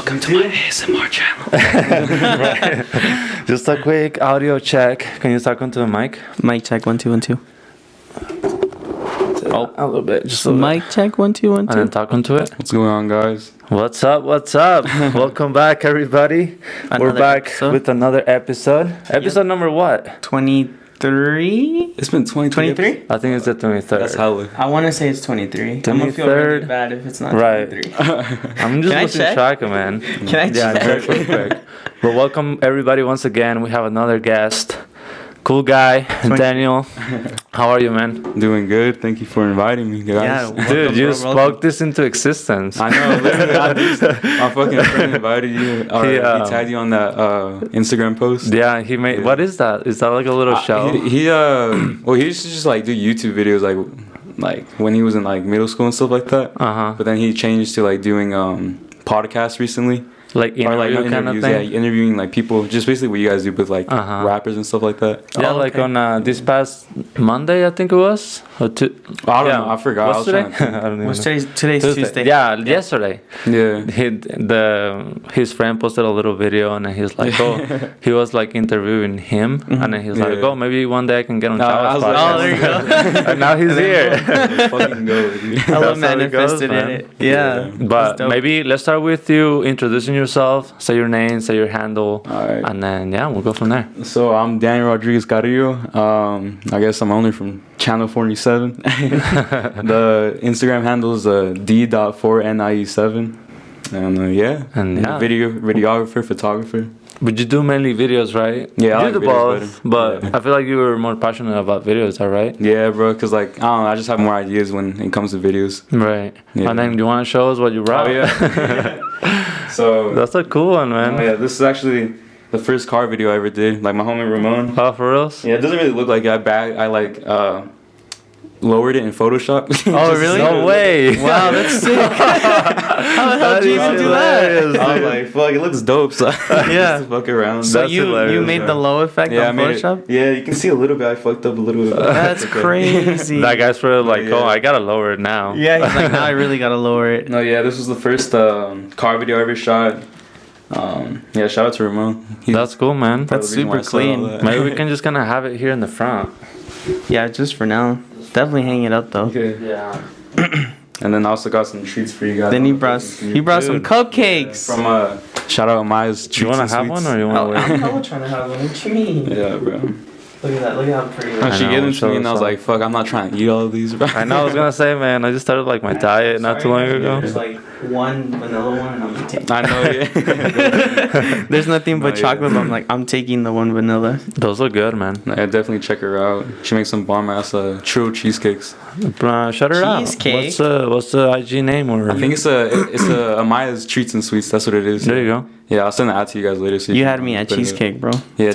Welcome to my ASMR channel. Right. Just a quick audio check. Can you talk onto the mic? Mic check 1 2 1 2. Oh, a little bit. Just a little Mic check 1 2 1 2. And then talk onto it. What's going on, guys? What's up? What's up? Welcome back, everybody. We're back with another episode. Episode number what? 23? It's been 23. I think it's the 23rd. That's hella. I want to say it's 23. I'm going to feel really bad if it's not 23. I'm just losing track of, man. Can I check? Yeah, very quick. But welcome, everybody, once again. We have another guest. Cool guy, Daniel. How are you, man? Doing good. Thank you for inviting me, guys. Yeah, dude, you spoke this into existence. I know. Literally, my fucking friend invited you. Or he tagged you on that Instagram post. Yeah, he made. Yeah. What is that? Is that like a little show? Well, he used to just like do YouTube videos, like when he was in like middle school and stuff like that. But then he changed to like doing podcasts recently. Like interview kind of thing? Yeah, interviewing like people, just basically what you guys do with like rappers and stuff like that. Yeah, like on this past Monday, I think it was. Or I don't know, I forgot. What's today? I don't know. Today's Tuesday. Yeah, yesterday. Yeah. His friend posted a little video and then he's like, oh, he was like interviewing him and then he's like, oh, maybe one day I can get on Chava's podcast. Oh, there you go. And now he's here. Fucking go, dude. I manifested in it. Yeah. But maybe let's start with you introducing yourself, say your name, say your handle, and then we'll go from there. So I'm Daniel Rodriguez Carrillo. I guess I'm only from Channel 47. The Instagram handle is d.4nie7, and videographer, photographer. But you do mainly videos, right? Yeah, you do both, but I feel like you were more passionate about videos, is that right? Yeah, bro, because like, I don't know, I just have more ideas when it comes to videos. Right. Yeah. And then do you want to show us what you brought? Oh, yeah. So that's a cool one, man. Oh, yeah, this is actually the first car video I ever did. Like my homie Ramon. Oh, for reals? Yeah, it doesn't really look like it. I lowered it in Photoshop. Oh, really? No way. Wow, that's sick. How the hell did you even do that? I was like, fuck, it looks dope. So yeah. just fuck around. So you made the low effect on Photoshop? Yeah, you can see a little bit. I fucked up a little bit. That's crazy. That guy's probably like, oh, I gotta lower it now. Yeah, he's like, now I really gotta lower it. No, yeah, this was the first car video I ever shot. Shout out to Ramon. That's cool, man. That's super clean. Maybe we can just kind of have it here in the front. Yeah, just for now. Definitely hang it up though. Okay. Yeah. And then I also got some treats for you guys. Then he brought some cupcakes. From shout out Maya's Treats. You wanna have one or you wanna wait? I'm trying to have one. What you mean? Yeah, bro. Look at that. Look at how pretty it is. She gave them to me and I was like, fuck, I'm not trying to eat all of these, bro. I know, I was gonna say, man, I just started like my diet not too long ago. There's like one vanilla one and I'm taking. I know, yeah. There's nothing but chocolate, but I'm like, I'm taking the one vanilla. Those look good, man. Yeah, definitely check her out. She makes some bomb ass true cheesecakes. Shout her out. Cheesecake? What's the IG name? Or I think it's a Maya's Treats and Sweets. That's what it is. There you go. Yeah, I'll send that out to you guys later. So you had me at cheesecake, bro. Yeah,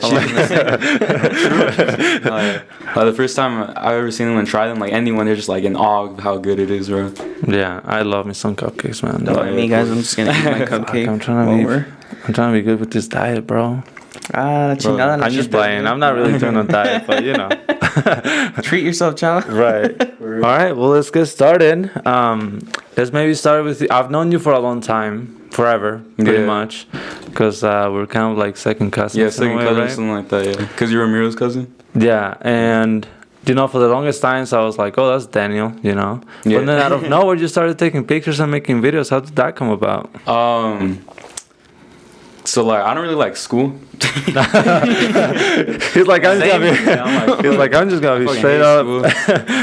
the first time I've ever seen anyone try them, like anyone, they're just like in awe of how good it is, bro. Yeah, I love me some cupcakes, man. Don't mind me, guys. I'm just gonna eat my cupcake. I'm trying to be good with this diet, bro. I'm just playing. I'm not really doing a diet, but you know. Treat yourself, child. Right. All right. Well, let's get started. Let's maybe start with. I've known you for a long time. Forever, pretty much, because we're kind of like second cousins. Yeah, second cousin, right? Something like that. Yeah, because you were Miro's cousin. Yeah, and for the longest times I was like, oh, that's Daniel, Yeah. But then out of nowhere, you started taking pictures and making videos. How did that come about? So like, I don't really like school. He's like, I'm just gonna be straight up.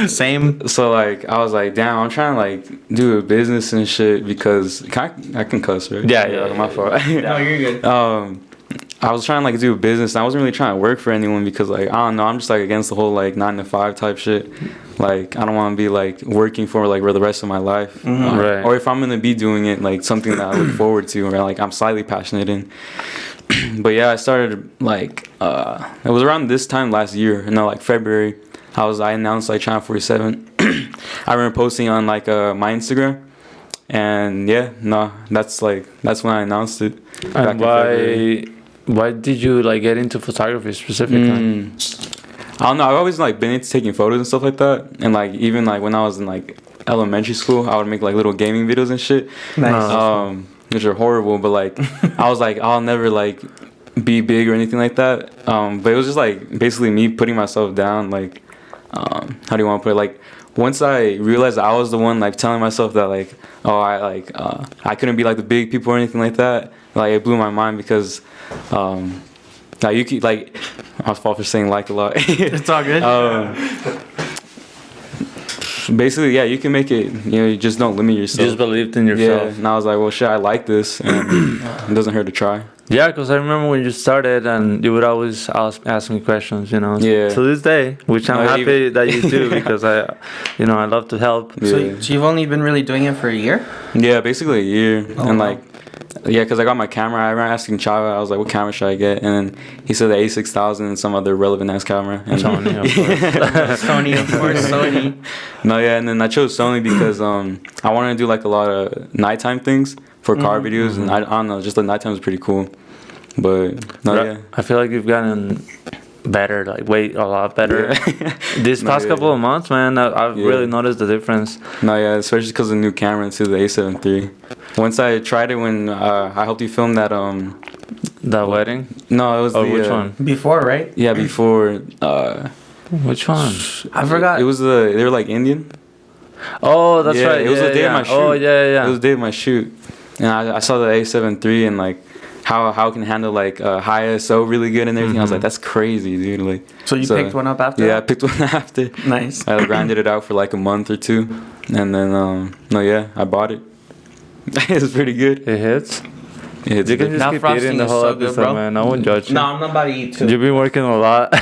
Same. So like, I was like, damn, I'm trying to like do a business and shit because I can cuss, right? Yeah. My fault. No, you're good. I was trying to like do a business. And I wasn't really trying to work for anyone because like, I don't know, I'm just like against the whole like 9 to 5 type shit. Like, I don't want to be like working for like the rest of my life. Right. Or if I'm gonna be doing it, like something that I look forward to or like I'm slightly passionate in. But yeah, I started like it was around this time last year, like February. I announced like Channel 47. I remember posting on like my Instagram, and that's when I announced it. And why did you like get into photography specifically? I don't know. I've always like been into taking photos and stuff like that, and like even like when I was in like elementary school, I would make like little gaming videos and shit. Nice. which are horrible. But like, I was like, I'll never like be big or anything like that. But it was just like basically me putting myself down. Like, how do you want to put it? Like, once I realized I was the one like telling myself that like, oh, I couldn't be like the big people or anything like that. Like, it blew my mind because like you could like, I was fault for saying like a lot. It's all good. Basically, yeah, you can make it. You just don't limit You yourself. just believed in Yeah, yourself. and I was like, well, shit, I like this, and it doesn't hurt to try. Yeah, because I remember when you started and you would always ask me questions, you know. Yeah. To this day, which I'm No, happy that you do because I love to help. Yeah. So you've only been really doing it for a year? Yeah, basically a year, Oh, and wow. like, yeah, because I got my camera. I remember asking Chava, I was like, what camera should I get? And then he said the A6000 and some other relevant ass camera. And Sony, of course. Sony, of course, Sony. No, yeah, and then I chose Sony because I wanted to do like a lot of nighttime things for car videos, and I don't know, just the nighttime is pretty cool. But no, yeah. I feel like you've gotten better, like way a lot better. Yeah. This No, past yeah. couple of months, man, I've Yeah. really noticed the difference. No, yeah, especially because of the new camera too, the A7 III. Once I tried it when I helped you film that The wedding? no, it was Oh, the which one? Before, right? Yeah, before Which one? I forgot. It was they were like Indian. Oh, that's Yeah, right. it was yeah, the day of yeah. my shoot. Oh, yeah. It was the day of my shoot, and I saw the A7 III and like how it can handle like high ISO really good and everything. I was like, that's crazy, dude. Like, So you picked one up after? Yeah, I that? picked one after. Nice. I grinded it out for like a month or two, and then no, yeah, I bought it. It was pretty good. It hits. It's You can good. just That keep frosting eating the is whole so good, episode, bro. man. I won't judge you. No, I'm not about to eat too. You've been working a lot.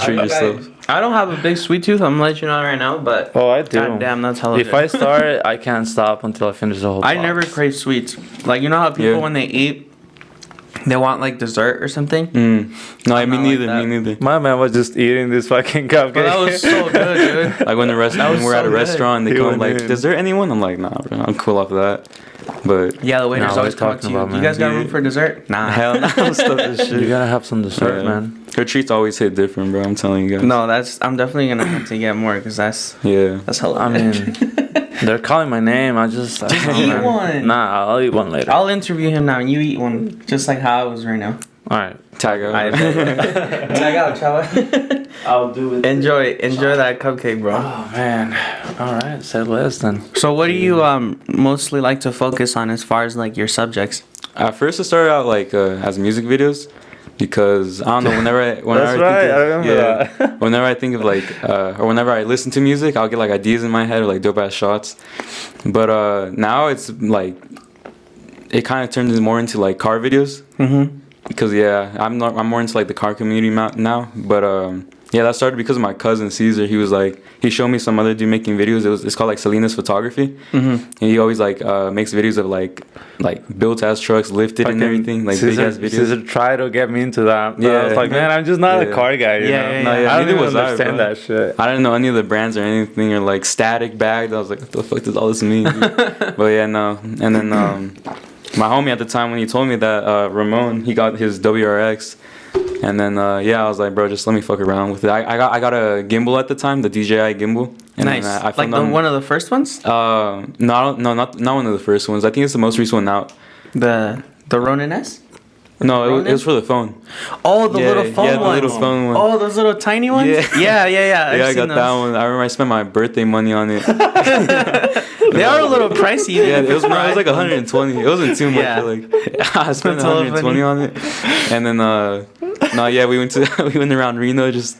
Treat yourself. I don't have a big sweet tooth. I'm gonna let you know right now, but Oh, I do. God damn, that's hella If good. I start, I can't stop until I finish the whole I box. never crave sweets. Like, you know how people Yeah. when they eat, they want like dessert or something. No, I'm me not like neither. that. Me neither. My man was just eating this fucking cupcake. But that was so good, dude. Like when was we're at so a good. restaurant, they He come went like, in. "Is there anyone?" I'm like, "Nah, bro, I'm cool off of that." But Yeah, the waiter's No, always we're talking to talking you. about, You guys man. got room for dessert? Nah. hell no, stuff this You shit. gotta have some dessert, Yeah. man. Her treats always hit different, bro. I'm telling you guys. No, I'm definitely gonna have to get more because that's Yeah. hella I good. mean, they're calling my name. I just Just don't know, eat man. one. Nah, I'll eat one later. I'll interview him now and you eat one, just like how I was right now. All right. Tag out. Check out, Chava. I'll do it. enjoy that cupcake, bro. Oh man. All right. Say less then. So, what do you mostly like to focus on as far as like your subjects? At first, it started out like as music videos, because I don't know. Whenever I That's right, think of, I remember that. whenever I think of like or whenever I listen to music, I'll get like ideas in my head or like dope ass shots. But now it's like it kind of turns more into like car videos. Mm-hmm. Because I'm more into like the car community now. But yeah, that started because of my cousin Caesar. He was like, he showed me some other dude making videos. It's called like Salinas Photography, and he always like makes videos of like built ass trucks, lifted and everything, like big ass videos. Caesar tried to get me into that. But I was Yeah. like, man, I'm just not a Yeah. car guy. You Yeah, know? yeah, No, yeah. I don't neither even was I, understand bro. that shit. I didn't know any of the brands or anything, or like static bagged. I was like, what the fuck does all this mean? But yeah, no. And then my homie at the time, when he told me that Ramon, he got his WRX, and then I was like, bro, just let me fuck around with it. I got a gimbal at the time, the DJI gimbal. And Nice. then I Like filmed the on- one of the first ones, no, not one of the first ones. I think it's the most recent one out. the Ronin S. No, it was for the phone. Oh, the little phone yeah, the ones. little phone one. Oh, those little tiny ones. Yeah. yeah. I've Yeah, I seen got those. that one. I remember I spent my birthday money on it. They are a little pricey. Yeah, it was like 120. It wasn't too much. Yeah. But like I spent That's hella 120 on it, and then we went around Reno just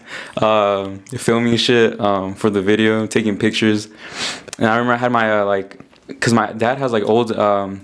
filming shit for the video, taking pictures. And I remember I had my because my dad has like old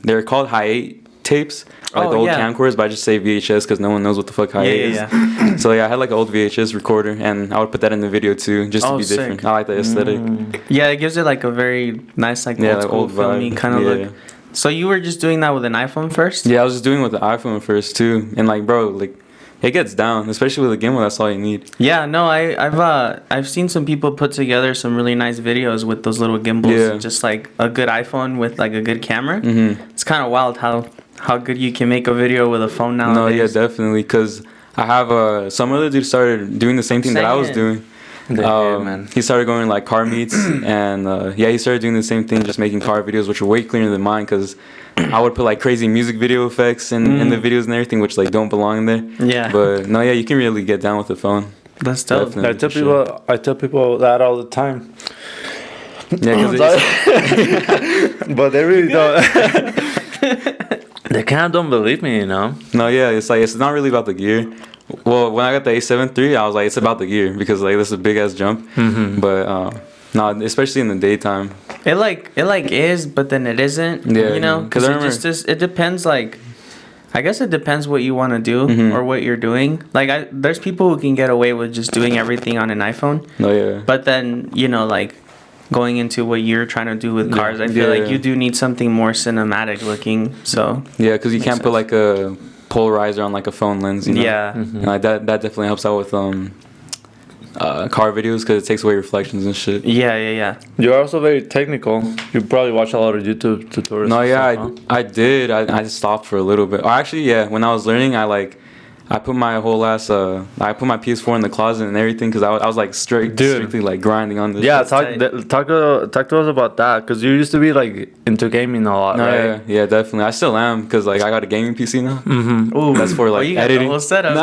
they're called Hi8 tapes, like Oh, the old yeah. camcorders, but I just say VHS because no one knows what the fuck Hi8 is. Yeah. So I had like an old VHS recorder, and I would put that in the video too, just to Oh, be sick. different. I like the aesthetic. Yeah, it gives it like a very nice, like Yeah, old like school old filmy vibe. kind of Yeah. look. So you were just doing that with an iPhone first? Yeah, I was just doing it with the iPhone first too, and like, bro, like, it gets down, especially with a gimbal. That's all you need. Yeah, no, I've seen some people put together some really nice videos with those little gimbals. Yeah. Just like a good iPhone with like a good camera. Mm-hmm. It's kind of wild how good you can make a video with a phone nowadays. No, yeah, definitely. Cause I have some other dude started doing the same thing that I was Same. doing, Man. He started going to like car meets, and he started doing the same thing, just making car videos, which were way cleaner than mine, because I would put like crazy music video effects in the videos and everything, which like don't belong in there. Yeah. But no, yeah, you can really get down with the phone. That's dope. Definitely, I tell people that all the time. Yeah, because but they really don't. They kind of don't believe me, you know. no, yeah, it's like it's not really about the gear. Well, when I got the A7 III, I was like, it's about the gear, because like this is a big ass jump. But no, especially in the daytime. It is, but then it isn't. Yeah, you know, because because it depends. Like, I guess it depends what you want to do or what you're doing. Like, there's people who can get away with just doing everything on an iPhone. No, yeah. But then, you know, like, going into what you're trying to do with cars, I feel like you do need something more cinematic looking. So yeah, because you can't put like a polarizer on like a phone lens. You know? Yeah. And, like that definitely helps out with car videos, because it takes away reflections and shit. Yeah. You're also very technical. You probably watch a lot of YouTube tutorials. No, yeah, I did. I just stopped for a little bit. Or actually, yeah, when I was learning, I put my whole ass I put my PS4 in the closet and everything, because I was like strictly like grinding on this. Yeah, shit. talk to us about that, because you used to be like into gaming a lot, No, right? yeah, definitely. I still am, because like I got a gaming PC now. Ooh, That's for like you got editing. the whole setup.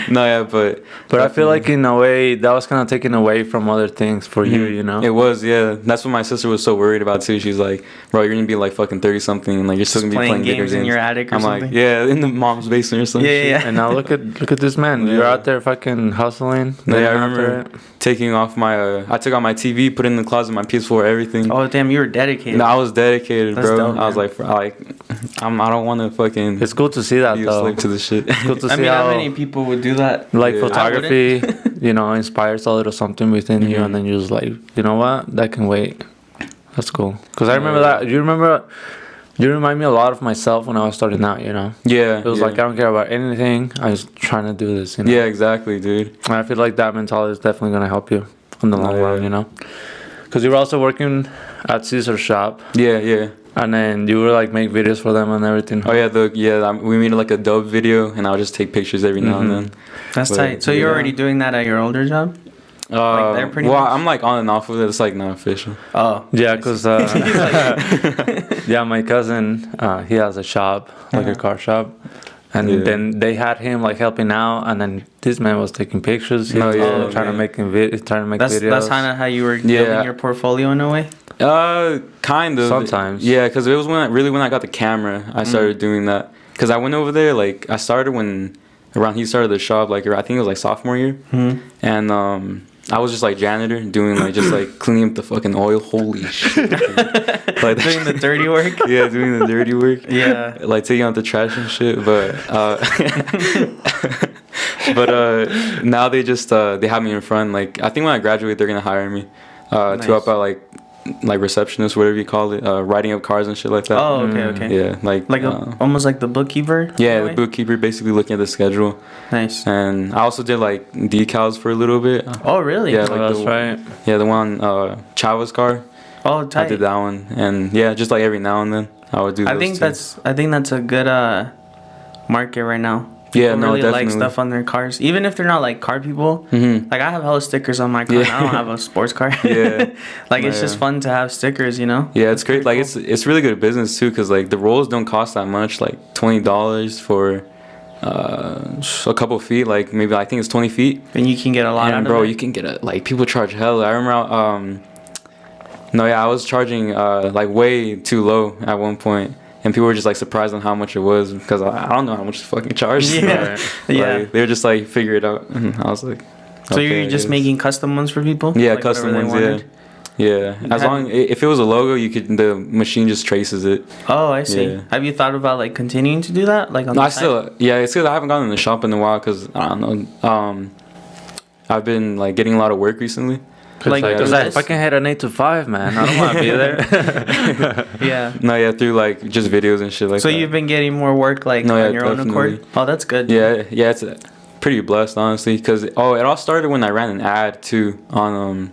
No, yeah, but I feel like in a way that was kind of taken away from other things for you, you know. It was, yeah. That's what my sister was so worried about too. She's like, "Bro, you're gonna be like fucking 30 something, and like you're still gonna be playing video games in your attic or I'm something. like, yeah, in the mom's basement or something. Yeah. And now look at this man. You're out there fucking hustling. Yeah, I after remember it. taking off my. I took out my TV, put it in the closet, my PS4, everything. Oh damn, you were dedicated. No, I was dedicated, That's bro. dope, I was man. I don't want to fucking It's cool to see that be a though. slave to this shit. It's cool to see I mean, how how many people would do that? like Yeah. photography, you know, inspires a little something within you, and then you're just like, you know what, that can wait. That's cool. Because I remember that. You remind me a lot of myself when I was starting out, you know. Yeah, It was like, I don't care about anything. I was trying to do this, you know. yeah, exactly, dude. And I feel like that mentality is definitely going to help you in the long run, you know. Because you were also working at Caesar's shop. Yeah. And then you were like make videos for them and everything. Oh yeah, we made like a dub video, and I'll just take pictures every now and then. That's But, tight. So you're yeah. already doing that at your older job? Like they're pretty well, much- I'm like on and off with it. It's like not official. Oh. Yeah, because yeah, my cousin, he has a shop, like a car shop. And Yeah. then they had him like helping out, and then this man was taking pictures. He was trying to make videos. That's kind of how you were Yeah. building your portfolio in a way? Kind of. Sometimes. Yeah, because it was when I got the camera, I started doing that. Because I went over there, like, I started when around he started the shop, like, I think it was like sophomore year. And I was just like janitor, doing like just like cleaning up the fucking oil. Holy shit. Like Doing the dirty work? Yeah, doing the dirty work. Yeah. Like taking out the trash and shit. But now they just they have me in front. Like, I think when I graduate, they're gonna hire me to help out like receptionist, whatever you call it, writing up cars and shit like that. Oh, okay. Yeah, like almost like the bookkeeper? yeah, in a the way? bookkeeper, basically looking at the schedule. Nice. And I also did like decals for a little bit. Oh, really? Yeah, Oh, like that's right. Yeah, the one Chava's car. Oh, tight. I did that one, and yeah, just like every now and then I would do. I those think two. that's a good market right now. Yeah, People no, really definitely. like stuff on their cars, even if they're not like car people. Like I have hella stickers on my car. And I don't have a sports car. Yeah. Like it's just fun to have stickers, you know. Yeah, it's great. Like it's really good business too, cause like the rolls don't cost that much. Like $20 for a couple feet. Like maybe I think it's 20 feet. And you can get a lot out And of bro, it. you can get like people charge hell. I remember no, yeah, I was charging like way too low at one point. And people were just like surprised on how much it was, because I don't know how much to fucking charge. Yeah. Yeah. Like, they were just like, figure it out. And I was like, So okay, you're I just guess. making custom ones for people? Yeah, Like custom whatever they ones. Yeah. As long if it was a logo, the machine just traces it. Oh, I see. Yeah. Have you thought about like continuing to do that? Like on the side? It's because I haven't gone in the shop in a while, because I don't know. I've been like getting a lot of work recently. Like, Because do I this? fucking had an 8 to 5, man. I don't want to be there. Yeah. No, yeah, through like just videos and shit like So that. you've been getting more work like No, yeah, on your own definitely. accord? Oh, that's good. Yeah, it's pretty blessed, honestly, because it all started when I ran an ad too on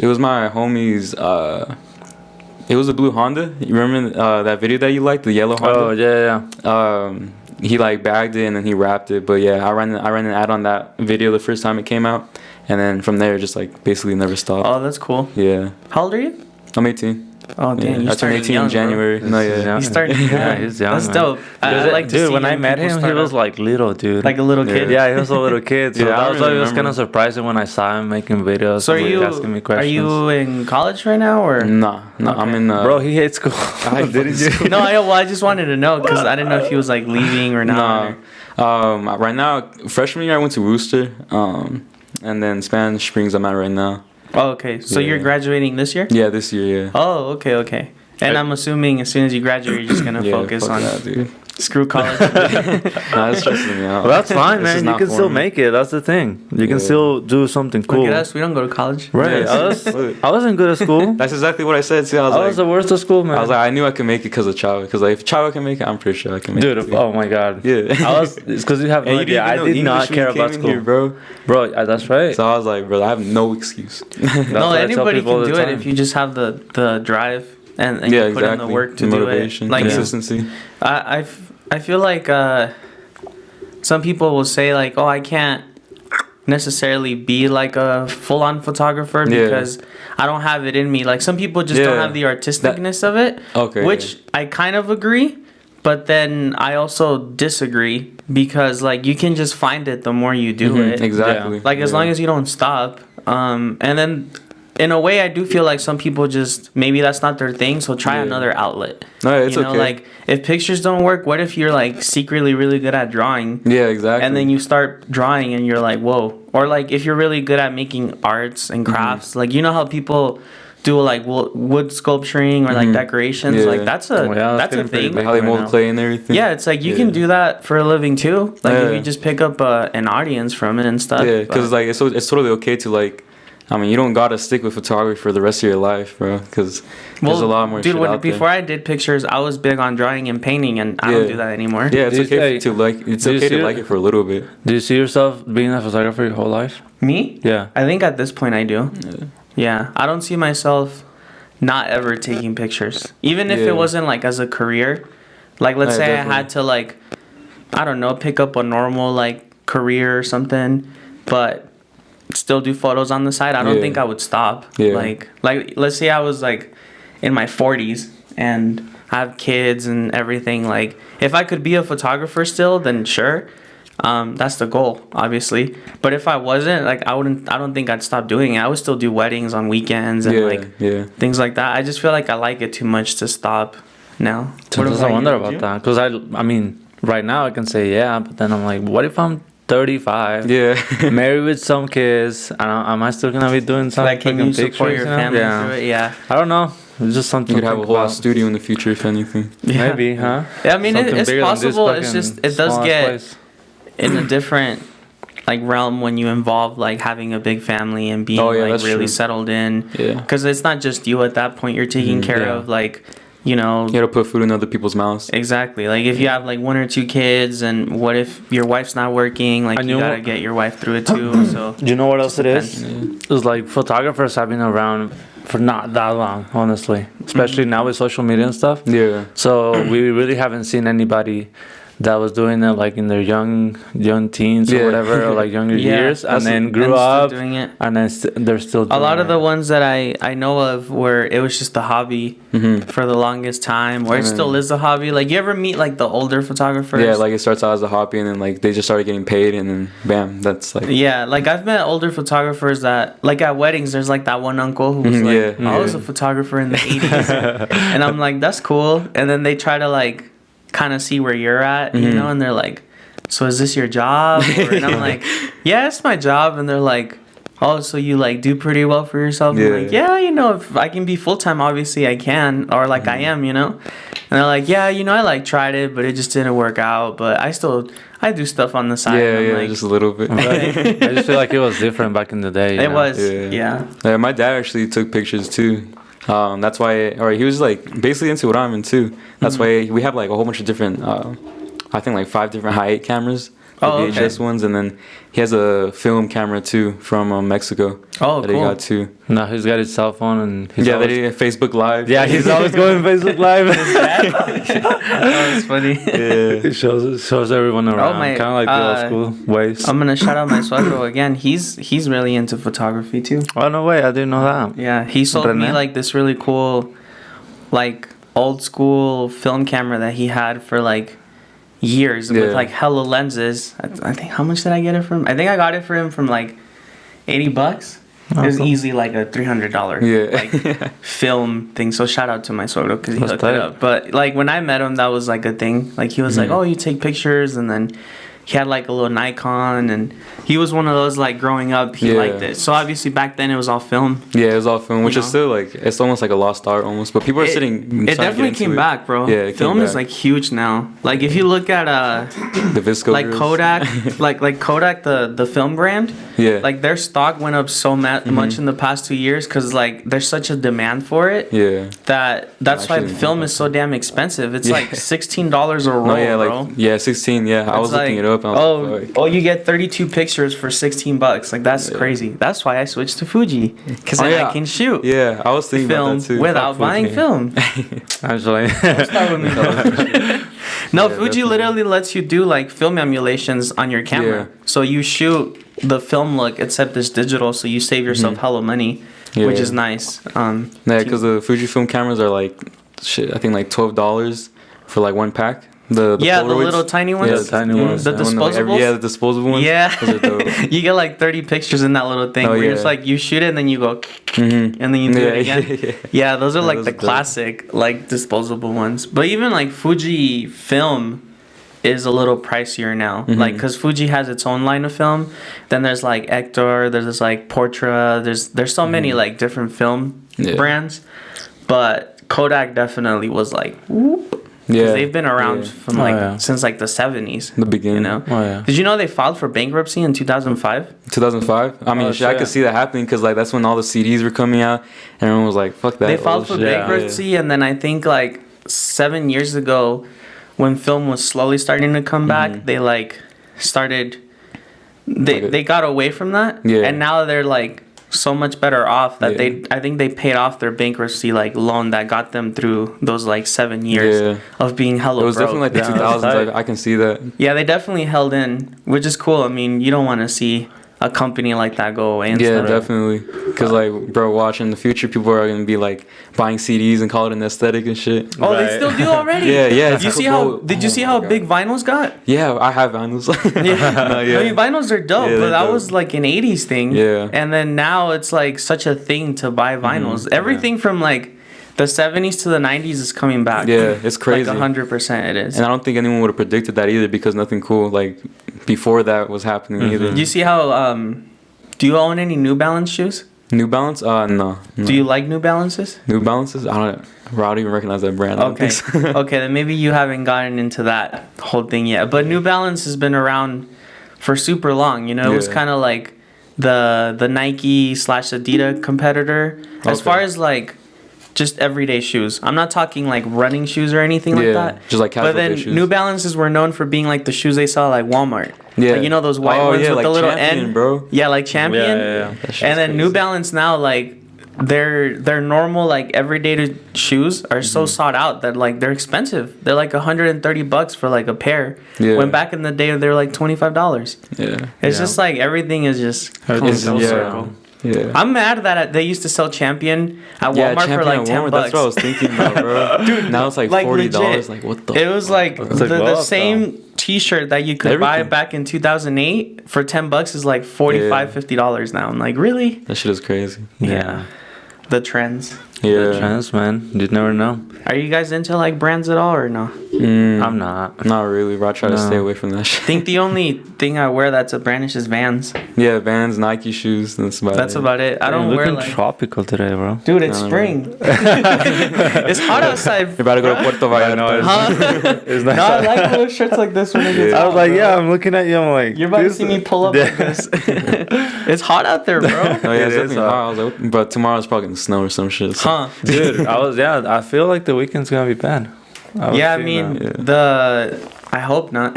it was my homie's it was a blue Honda. You remember that video that you liked, the yellow Honda? Oh, yeah. He like bagged it and then he wrapped it. But yeah, I ran an ad on that video the first time it came out, and then from there just like basically never stopped. Oh, that's cool. Yeah, How old are you? I'm 18. Oh, damn. Yeah. You I turned started 18 young, in January. Bro. No, yeah. You started young. Yeah, he's young. That's man. dope. I like to dude, see when I young met people him, he start was up. like little, dude. Like a little kid. Yeah, he was a little kid. So Yeah, I that was why it really was kind remember. of surprising when I saw him making videos. So are and, like, you asking me questions. are you in college right now or? Nah, I'm Okay. in. Bro, he hates school. Didn't you? No, I just wanted to know because I didn't know if he was like leaving or not. Nah. Right now, freshman year I went to Worcester. And then Spanish Springs I'm at right now. Oh, okay. So you're Yeah. graduating this year? Yeah, this year. Yeah. Oh, okay. And I'm assuming as soon as you graduate, you're just gonna Yeah, focus fuck on that, dude. screw college. Nah, it's stressing me out. Well, that's fine, This is man. You not can for still me. make it. That's the thing. You can Yeah. still do something cool. Look at us. We don't go to college. Right. Yeah. I wasn't good at school. That's exactly what I said too. I was the worst at school, man. I was like, I knew I could make it because of Chavo. Because like, if Chavo can make it, I'm pretty sure I can make dude, it. Too. oh my god. Yeah. It's because you have no And you idea. didn't even I know did English not when care you came about in school, here, bro. Bro, that's right. So I was like, bro, I have no excuse. That's No, what I tell anybody people all can the do it time. if you just have the drive and Yeah, you put in the work to Motivation, do it. Like consistency. I feel like some people will say like, oh, I can't necessarily be like a full-on photographer Yeah. because I don't have it in me. Like some people just don't Yeah. have the artisticness of it. Okay. Which I kind of agree, but then I also disagree because like you can just find it the more you do it. Exactly. Like as Yeah. long as you don't stop. And then in a way I do feel like some people just maybe that's not their thing, so try Yeah. another outlet. No, it's you know, okay. like if pictures don't work, what if you're like secretly really good at drawing? Yeah, exactly. And then you start drawing and you're like, whoa. Or like if you're really good at making arts and crafts, like you know how people do like wood sculpturing or like decorations, Yeah. like that's a Oh, yeah, that's that's a getting pretty thing. big. how they right mold now. clay and everything. Yeah, it's like you Yeah. can do that for a living too. Like if Yeah. you just pick up an audience from it and stuff. Yeah, because But- like it's totally okay to like. I mean, you don't gotta stick with photography for the rest of your life, bro. Because there's a lot more dude, shit out before there. I did pictures, I was big on drawing and painting, and I don't Yeah. do that anymore. Yeah, it's Do you- okay hey, to like. It's do you okay see to it? like it for a little bit. Do you see yourself being a photographer your whole life? Me? Yeah. I think at this point I do. Yeah, I don't see myself not ever taking pictures, even if Yeah. it wasn't like as a career. Like let's Yeah, say definitely. I had to like, I don't know, pick up a normal like career or something, but still do photos on the side. I don't Yeah. think I would stop. Yeah. Like let's say I was like in my 40s and I have kids and everything. Like if I could be a photographer still, then sure. That's the goal, obviously. But if I wasn't, like, I don't think I'd stop doing it. I would still do weddings on weekends and Yeah. things like that. I just feel like I like it too much to stop now. Sometimes I wonder you? about that. Because I mean, right now I can say yeah, but then I'm like, what if I'm 35, Yeah. married with some kids, and am I still gonna be doing something? Like, can you support your family through it? Yeah. I don't know. It's just something. You could to have a think whole about. studio in the future, if anything. Yeah. Maybe, huh? Yeah, I mean, Something it's bigger than this possible. It's fucking just, it does small-ass get place. in a different, like, realm when you involve, like, having a big family and being, Oh, yeah, like, that's really true. settled in. Yeah. Because it's not just you at that point. You're taking care yeah. of, like, you know, You gotta put food in other people's mouths. exactly. Like if you have like one or two kids, and what if your wife's not working? Like And you you gotta know- get your wife through it too. So Do you know what else it is? depends. It's like photographers have been around for not that long, honestly. Especially now with social media and stuff. Yeah. So we really haven't seen anybody that was doing it like in their young teens Yeah. or whatever, or like younger Yeah, years, and that's- then grew and still up, doing it. and then they're still doing A lot of it. the ones that I know of where it was just a hobby for the longest time, or it still is a hobby. Like you ever meet like the older photographers? Yeah, like it starts out as a hobby and then like they just started getting paid and then bam, that's like Yeah, like I've met older photographers that, like at weddings, there's like that one uncle who was like, Yeah, I was yeah. a photographer in the 80s. And I'm like, that's cool. And then they try to like kind of see where you're at, you know, and they're like, so is this your job? And I'm like, yeah, it's my job. And they're like, oh, so you like do pretty well for yourself? Yeah. I'm like, yeah, you know, if I can be full-time, obviously I can, or like I am, you know? And they're like, yeah, you know, I like tried it, but it just didn't work out. But I do stuff on the side. yeah, I'm yeah, like, just a little bit. I just feel like it was different back in the day. you it know? was, Yeah. yeah. Yeah, my dad actually took pictures too. That's why, or he was like basically into what I'm into. That's why we have like a whole bunch of different, I think like 5 different high 8 cameras the Oh, okay. VHS ones, and then he has a film camera too from Mexico. Oh, that he cool. got too. No, he's got his cell phone and he's Yeah, always, they did Facebook Live. yeah, he's always going Facebook Live. That was funny. Yeah. It shows everyone around, my- kind of like the old school ways. I'm gonna shout out my suegro again. He's really into photography too. Oh no way, I didn't know that. Yeah, he sold me Rene? like this really cool, like old school film camera that he had for like years with Yeah. like hella lenses. I think, how much did I get it from? I think I got it for him from like $80. It was Awesome. easily like a $300 Yeah. like film thing. So shout out to my suegro because he That's hooked it tight. up. But like when I met him, that was like a thing. Like he was like, "Oh, you take pictures," and then he had like a little Nikon, and he was one of those like growing up. He Yeah. liked it. So obviously back then it was all film. Yeah, it was all film, which You is know? still like it's almost like a lost art almost. But people are sitting. It definitely came back, bro. Yeah, it came Film is back. like huge now. Like if you look at The Visco. like girls. Kodak, like Kodak, the film brand. Yeah. Like their stock went up so much in the past 2 years because like there's such a demand for it. Yeah. That's why Actually, film is so damn expensive. It's Yeah. like $16 a roll, No, yeah, bro. like yeah, 16. Yeah, I was It's looking like, it up. And I was like, fuck. oh, you get 32 pictures for $16. Like that's crazy. That's why I switched to Fuji because Oh, then yeah. I can shoot Yeah, I was thinking film about that too. without Fuck buying Fuji. film. Actually, Start with me, though. No, Yeah, Fuji definitely. literally lets you do like film emulations on your camera. Yeah. So you shoot the film look, except it's digital, so you save yourself hella money, which Yeah. is nice. Yeah, because the Fujifilm cameras are like shit. I think like $12 for like one pack. The yeah, the Polaroids. little tiny ones. Yeah, the tiny ones. The And when, like, disposables. yeah, the disposable ones. Yeah, Those are dope. you get like 30 pictures in that little thing. Oh, where yeah. it's like you shoot it and then you go, Mm-hmm. and then you do Yeah, it again. yeah. Yeah, those are Yeah, like those the are dope. classic like disposable ones. But even like Fuji film is a little pricier now. Mm-hmm. Like cuz Fuji has its own line of film. Then there's like Hector, there's like Portra, there's so many like different film Mm-hmm. Yeah. brands. But Kodak definitely was like whoop, Yeah, cuz they've been around yeah. from Oh, like yeah. since like the 70s. The beginning. You know? oh yeah. Did you know they filed for bankruptcy in 2005? 2005. I mean, Oh, shit, I shit. could see that happening because like that's when all the CDs were coming out, and everyone was like, "Fuck that." They filed old for shit. bankruptcy, and then I think like 7 years ago, when film was slowly starting to come back, they like started. They got away from that, Yeah. and now they're like so much better off that Yeah. I think they paid off their bankruptcy like loan that got them through those like 7 years Yeah. of being hella It was broke. definitely like the Yeah, that's 2000s. tight. I can see that. Yeah, they definitely held in, which is cool. I mean, you don't want to see a company like that go away. And Yeah, stuff. definitely. Because like, bro, watch in the future, people are gonna be like buying CDs and call it an aesthetic and shit. Oh, they Right. still do already. Yeah, yeah. Did you see how? Did you see how big vinyls got? Yeah, I have vinyls. Yeah. No, yeah. I mean, vinyls are dope, Yeah, but they're that dope. was like an 80s thing. Yeah. And then now it's like such a thing to buy vinyls. Everything from like the 70s to the 90s is coming back. Yeah, it's crazy. Like 100% it is. And I don't think anyone would have predicted that either because nothing cool like before that was happening either. Do you see how, do you own any New Balance shoes? New Balance? No. Do you like New Balances? New Balances? Bro, I don't even recognize that brand. I don't Okay. think so. Okay, then maybe you haven't gotten into that whole thing yet. But New Balance has been around for super long. You know, it was Yeah. kind of like the Nike / Adidas competitor as Okay. far as like just everyday shoes. I'm not talking like running shoes or anything like Yeah, that. just like casual But then day shoes. New Balances were known for being like the shoes they saw like Walmart. Yeah. Like, you know those white Oh, ones yeah, with like the little Champion, N, bro. Yeah, like Champion. Yeah. That shit's And then New crazy. Balance now like their normal like everyday shoes are so sought out that like they're expensive. They're like $130 for like a pair. Yeah. When back in the day they were like $25. Yeah. It's Yeah. just like everything is just Everything's comes full yeah. circle. Yeah. I'm mad that they used to sell Champion at Yeah, Walmart for like at 10 Walmart, bucks. That's what I was thinking about, bro. Dude, now it's like $40. legit. Like, what the? It was like It's like the what, same T-shirt that you could buy Everything. back in 2008 for 10 bucks is like $45, Yeah. $50 now. I'm like, really? That shit is crazy. Yeah. The trends. The Yeah. trends, man. You never know. Are you guys into like brands at all or no? I'm not. Not really, bro. I try to No. stay away from that I shit. think the only thing I wear that's a brand is just Vans. Yeah, Vans, Nike shoes. That's about That's it. about it. I don't You're wear looking like. tropical today, bro. Dude, it's No, no. spring. It's hot outside. You're about to go to Puerto Vallarta. Huh? It's No, nice. I like little shirts like this when it gets I hot, was like, bro. yeah, I'm looking at you. I'm like, You're about to this- see me pull up like this. It's hot out there, bro. Oh yeah, It it's is definitely hot. I was like, but tomorrow's probably gonna snow or some shit. So. Huh? Dude, I feel like the weekend's gonna be bad. was Yeah, I seeing mean that. Yeah. I hope not.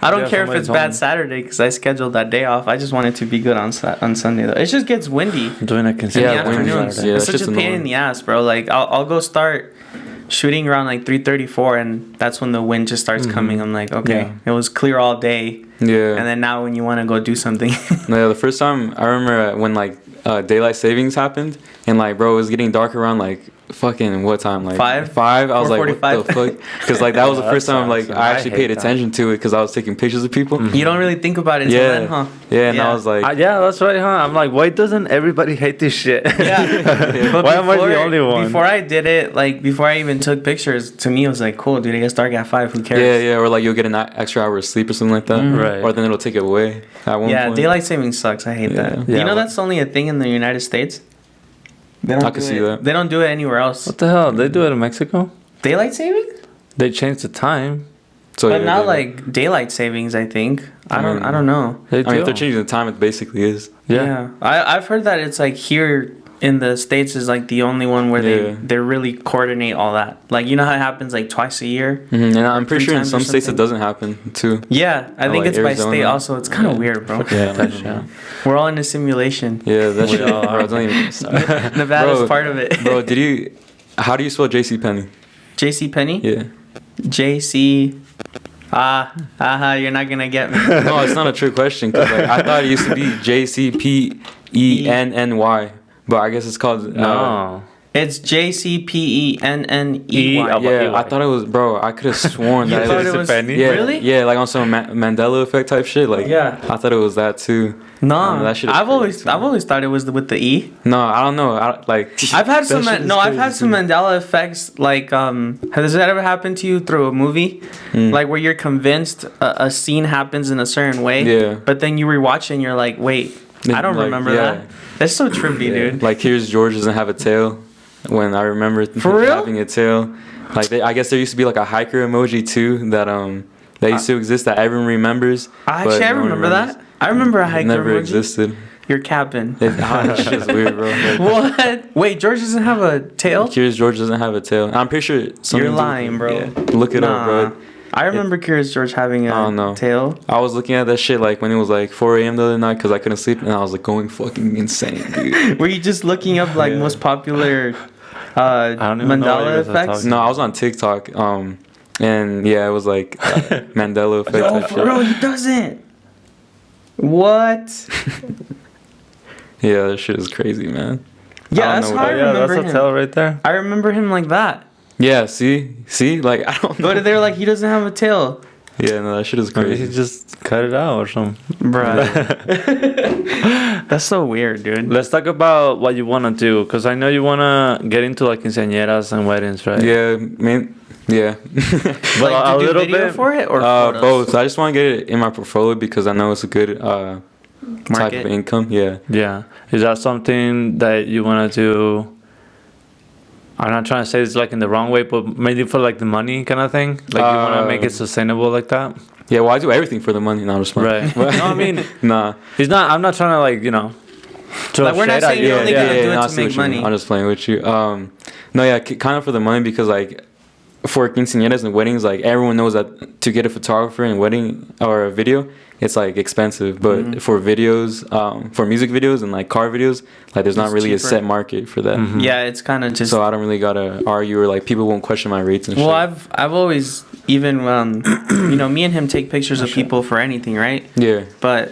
I don't Yeah, care if somebody it's told bad me. Saturday because I scheduled that day off. I just want it to be good on Sunday though. It just gets windy Doing a in the Yeah, windy. afternoons. Yeah, it's that's such a just pain in annoying. the ass, bro. Like I'll go start shooting around like 3:34, and that's when the wind just starts coming. I'm like, okay, Yeah. it was clear all day, Yeah. and then now when you want to go do something, No, the first time I remember when like daylight savings happened and like bro it was getting dark around like fucking what time like 5? I was like what the 4:45? fuck because like that was the Yeah, first that time like sucks. I I actually hate paid that. attention to it because I was taking pictures of people. you don't really think about it until Yeah, then, huh? yeah, and I was like Yeah, that's right, huh? I'm like, why doesn't everybody hate this shit? Yeah. But Why am I the only one? Before I did it, like before I even took pictures, to me it was like, cool, dude. It gets dark at 5. Who cares? yeah, or like you'll get an extra hour of sleep or something like that, Right. or then it'll take it away at one Yeah, point. daylight saving sucks. I hate Yeah. that. Yeah, You know well- that's only a thing in the United States. They don't I do can see it- that. They don't do it anywhere else. What the hell? They do it in Mexico? Daylight saving? They changed the time. So But yeah, not they- like daylight savings. I think. I don't know. They I mean, if do. they're changing the time, it basically is. Yeah. I've heard that it's like here in the States is like the only one where Yeah. they really coordinate all that. Like you know how it happens like twice a year. And I'm pretty 3 sure in times or some states it something. doesn't happen too. Yeah, I think like it's by Arizona. state also. It's kind of weird, bro. Yeah, that's yeah. We're all in a simulation. Yeah, that's We shit. all Bro, are. don't even. Nevada's Bro, part of it. Bro, how do you spell J.C. Penney? JC Penney? Yeah. JC. You're not gonna get me. No, it's not a trick question because like, I thought it used to be JCPENNY, but I guess it's called. No. It's JCPENNEY. Oh, Yeah, I thought it was, bro. I could have sworn You that thought it it was. was Penny? Yeah, really? Yeah, like on some Mandela effect type shit. Like, Yeah. I thought it was that too. No, that shit is I've crazy. always thought it was with the E. No, I don't know. I've had that some shit is I've had crazy some too. Mandela effects. Like has that ever happened to you through a movie? Like where you're convinced a scene happens in a certain way. Yeah. But then you rewatch it and you're like, wait, I don't Like, remember yeah. that. That's so trippy, dude. Like, here's George doesn't have a tail. When I remember For real? having a tail, like I guess there used to be like a hiker emoji too that used to exist that everyone remembers. Actually, but I no one remember remembers. that. I remember a It hiker never emoji. existed. You're capping. That shit's weird, bro. Like, What? Wait, George doesn't have a tail? Curious George doesn't have a tail. I'm pretty sure something You're to do with lying, it. bro. Yeah. Look it up, bro. I remember Curious George having I don't know. a tail. I was looking at that shit like when it was like 4 a.m. the other night because I couldn't sleep and I was like going fucking insane, dude. Were you just looking up like Yeah. most popular don't even know what Mandela you guys are effects? talking No, I was on TikTok, and yeah, it was like Mandela effect Yo, type for shit. real, he doesn't. What? Yeah, that shit is crazy, man. Yeah, I don't that's know how what I Yeah, remember that's a him. tail right there. I remember him like that. Yeah, see, like I don't know. But they're like, he doesn't have a tail. Yeah, no, that shit is Maybe crazy. he just cut it out or something. Bruh. That's so weird, dude. Let's talk about what you want to do, because I know you want to get into like quinceañeras and weddings, right? Yeah, man. Yeah. But Like, a to do little video bit. for it or photos? Both. I just want to get it in my portfolio because I know it's a good type Market. of income. Yeah. Yeah. Is that something that you want to do? I'm not trying to say it's like in the wrong way, but maybe for like the money kind of thing. Like you want to make it sustainable like that. Yeah. Well, I do everything for the money. No, I'm just playing. Right. No, I mean, Nah. he's not. I'm not trying to like throw Like, we're not shade at saying you. you're only gonna do it no, I to see make what you mean. money. I'm just playing with you. No, yeah, kind of for the money because like for quinceañeras and weddings, like everyone knows that to get a photographer in wedding or a video, it's like expensive. But for videos, for music videos and like car videos, like there's not It's really cheaper. a set market for that. Yeah, it's kind of just. So I don't really gotta argue or like people won't question my rates and Well, shit. I've always even me and him take pictures of people for anything, right? Yeah. But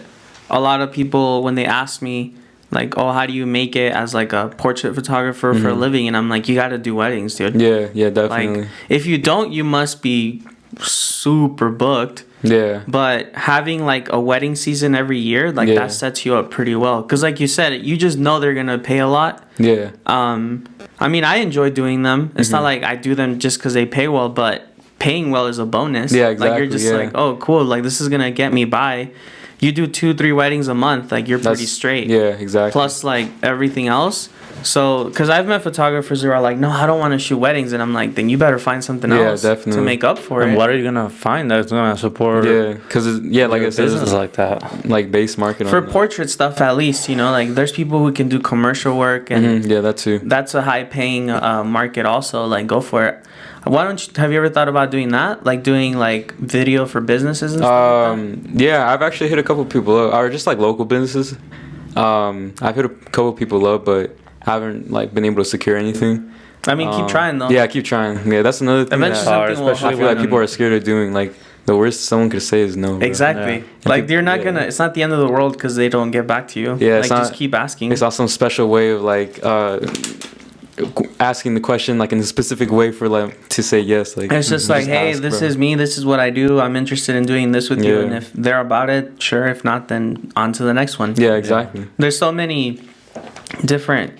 a lot of people when they ask me like, oh, how do you make it as like a portrait photographer for a living? And I'm like, you got to do weddings, dude. Yeah, definitely. Like, if you don't, you must be super booked. Yeah. But having like a wedding season every year, like Yeah. that sets you up pretty well. Cause like you said, you just know they're gonna pay a lot. Yeah. I mean, I enjoy doing them. It's not like I do them just because they pay well, but paying well is a bonus. Yeah, Like you're exactly, just yeah. like, oh, cool. Like this is gonna get me by. You do 2-3 weddings a month, like you're pretty straight. Yeah, exactly. Plus like everything else. So, because I've met photographers who are like, no, I don't want to shoot weddings, and I'm like, then you better find something Yeah, else definitely. to make up for And it. what are you gonna find that's gonna support? Yeah, because like your I said, business it's like that. like base market For on that. portrait stuff, at least, like there's people who can do commercial work, and Yeah, that too. that's a high paying market also. Like, go for it. Why don't you? Have you ever thought about doing that? Like doing like video for businesses and stuff like that? Yeah, I've actually hit a couple people up, or just like local businesses. I've hit a couple people up, but haven't like been able to secure anything. I mean, keep trying though. Yeah, keep trying. Yeah, that's another thing. Eventually, That something will I feel like people are scared of doing. Like the worst someone could say is no. Bro. Exactly. Yeah. Like you're not gonna. It's not the end of the world because they don't get back to you. Yeah, like it's not, just keep asking. It's not some special way of like asking the question like in a specific way for like to say yes. Like It's just like, hey, ask, this bro. is me. This is what I do. I'm interested in doing this with you. Yeah. And if they're about it, sure. If not, then on to the next one. Yeah, exactly. There's so many different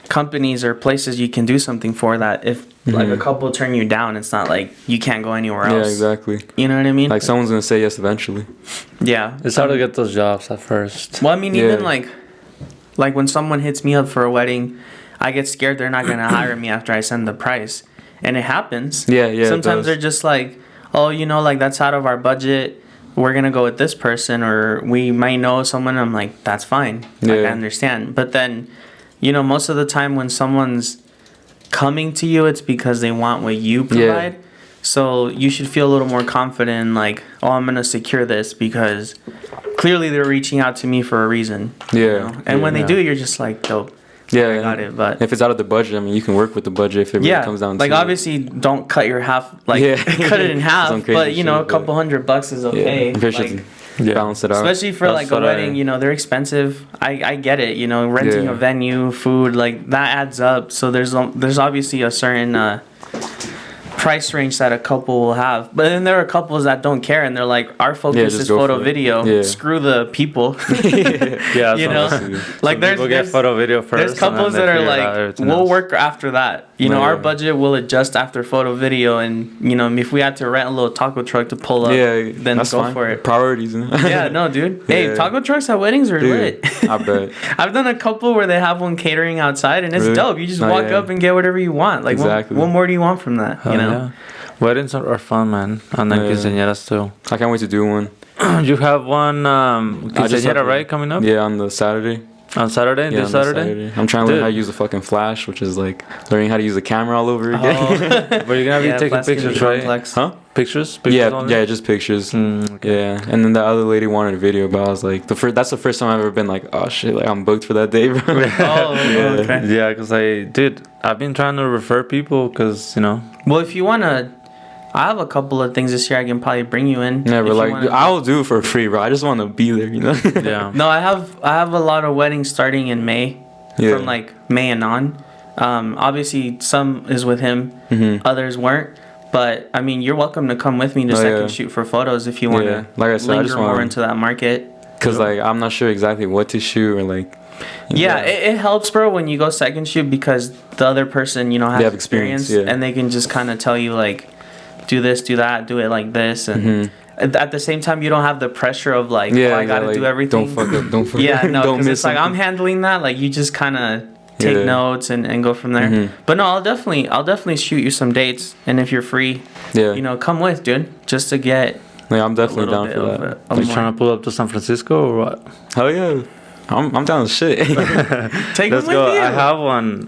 companies or places you can do something for that if like a couple turn you down, it's not like you can't go anywhere else. Yeah, exactly. You know what I mean? Like someone's gonna say yes eventually. Yeah. It's hard to get those jobs at first. Well, I mean, Yeah. even like when someone hits me up for a wedding, I get scared they're not gonna hire me after I send the price, and it happens. Yeah, yeah. it Sometimes does. they're just like, oh, you know, like that's out of our budget. We're gonna go with this person, or we might know someone. I'm like, that's fine. Like I Yeah. understand. But then, you know, most of the time when someone's coming to you, it's because they want what you provide. So you should feel a little more confident in like, oh, I'm gonna secure this because clearly they're reaching out to me for a reason. Yeah. You know? And when they Yeah. do, you're just like, dope. Yeah, I got it. But if it's out of the budget, I mean, you can work with the budget if it really yeah, comes down like to obviously don't cut your half, like Yeah. cut it in half. Some crazy But you know, shit, a couple $100 is it. okay. Yeah, if Like, Yeah. balance it out. especially for That's like a what wedding, you know, they're expensive. I get it. You know, renting Yeah. a venue, food, like that adds up. So there's obviously a certain price range that a couple will have. But then there are couples that don't care and they're like, our focus just is go photo for it. video. Yeah. Screw the people. Yeah, You some- know, some like people get photo video first. there's and then couples they that are figure out like, everything we'll else. work after that. You know, Yeah. our budget will adjust after photo video, and you know, if we had to rent a little taco truck to pull up, Yeah, then that's go fine. for it. Priorities. You know? Yeah, no, dude. Hey, Yeah. taco trucks at weddings are Dude, lit. I bet. I've done a couple where they have one catering outside, and it's Really? dope. You just Oh, walk yeah. up and get whatever you want. Like, Exactly. what more do you want from that? Hell You know? yeah. Weddings are fun, man. And then Yeah. quinceañeras too. I can't wait to do one. You have one I just quinceañera, have- right, coming up? Yeah, on the Saturday. On Saturday? Yeah, This on the Saturday? I'm trying to learn Dude. how to use a fucking flash, which is like learning how to use the camera all over again. Oh. But you're gonna be taking plastic pictures, and right? complex. Huh? Pictures? Yeah, only? yeah, just pictures. Okay. Yeah, and then the other lady wanted a video, but I was like, that's the first time I've ever been like, oh shit, like I'm booked for that day, bro. Oh, Yeah. okay. Yeah, because dude, I've been trying to refer people because, you know. Well, if you want to, I have a couple of things this year I can probably bring you in. Yeah, if but you like, wanna- I'll do it for free, bro. I just want to be there, you know? Yeah. No, I have a lot of weddings starting in May, Yeah. from like May and on. Obviously, some is with him, Mhm. others weren't. But I mean, you're welcome to come with me to Oh, second yeah. shoot for photos if you want to Yeah. Like I said, I linger just more wanna- into that market. Cause like I'm not sure exactly what to shoot or like. Yeah, it helps, bro, when you go second shoot because the other person, you know, has They have experience, experience, yeah. and they can just kind of tell you like, do this, do that, do it like this, and at the same time, you don't have the pressure of like, Yeah, oh, I got to like, do everything. Don't fuck up. Don't fuck Yeah, no, don't because miss it's like I'm something. handling that. Like you just kind of take Yeah. notes and go from there. Mhm. But no, I'll definitely shoot you some dates, and if you're free, Yeah. you know, come with, dude, just to get Like, I'm a definitely little down bit for of that. a Are you more- trying to pull up to San Francisco or what? Hell yeah. I'm down with shit. Take Let's them go. with you. I have one.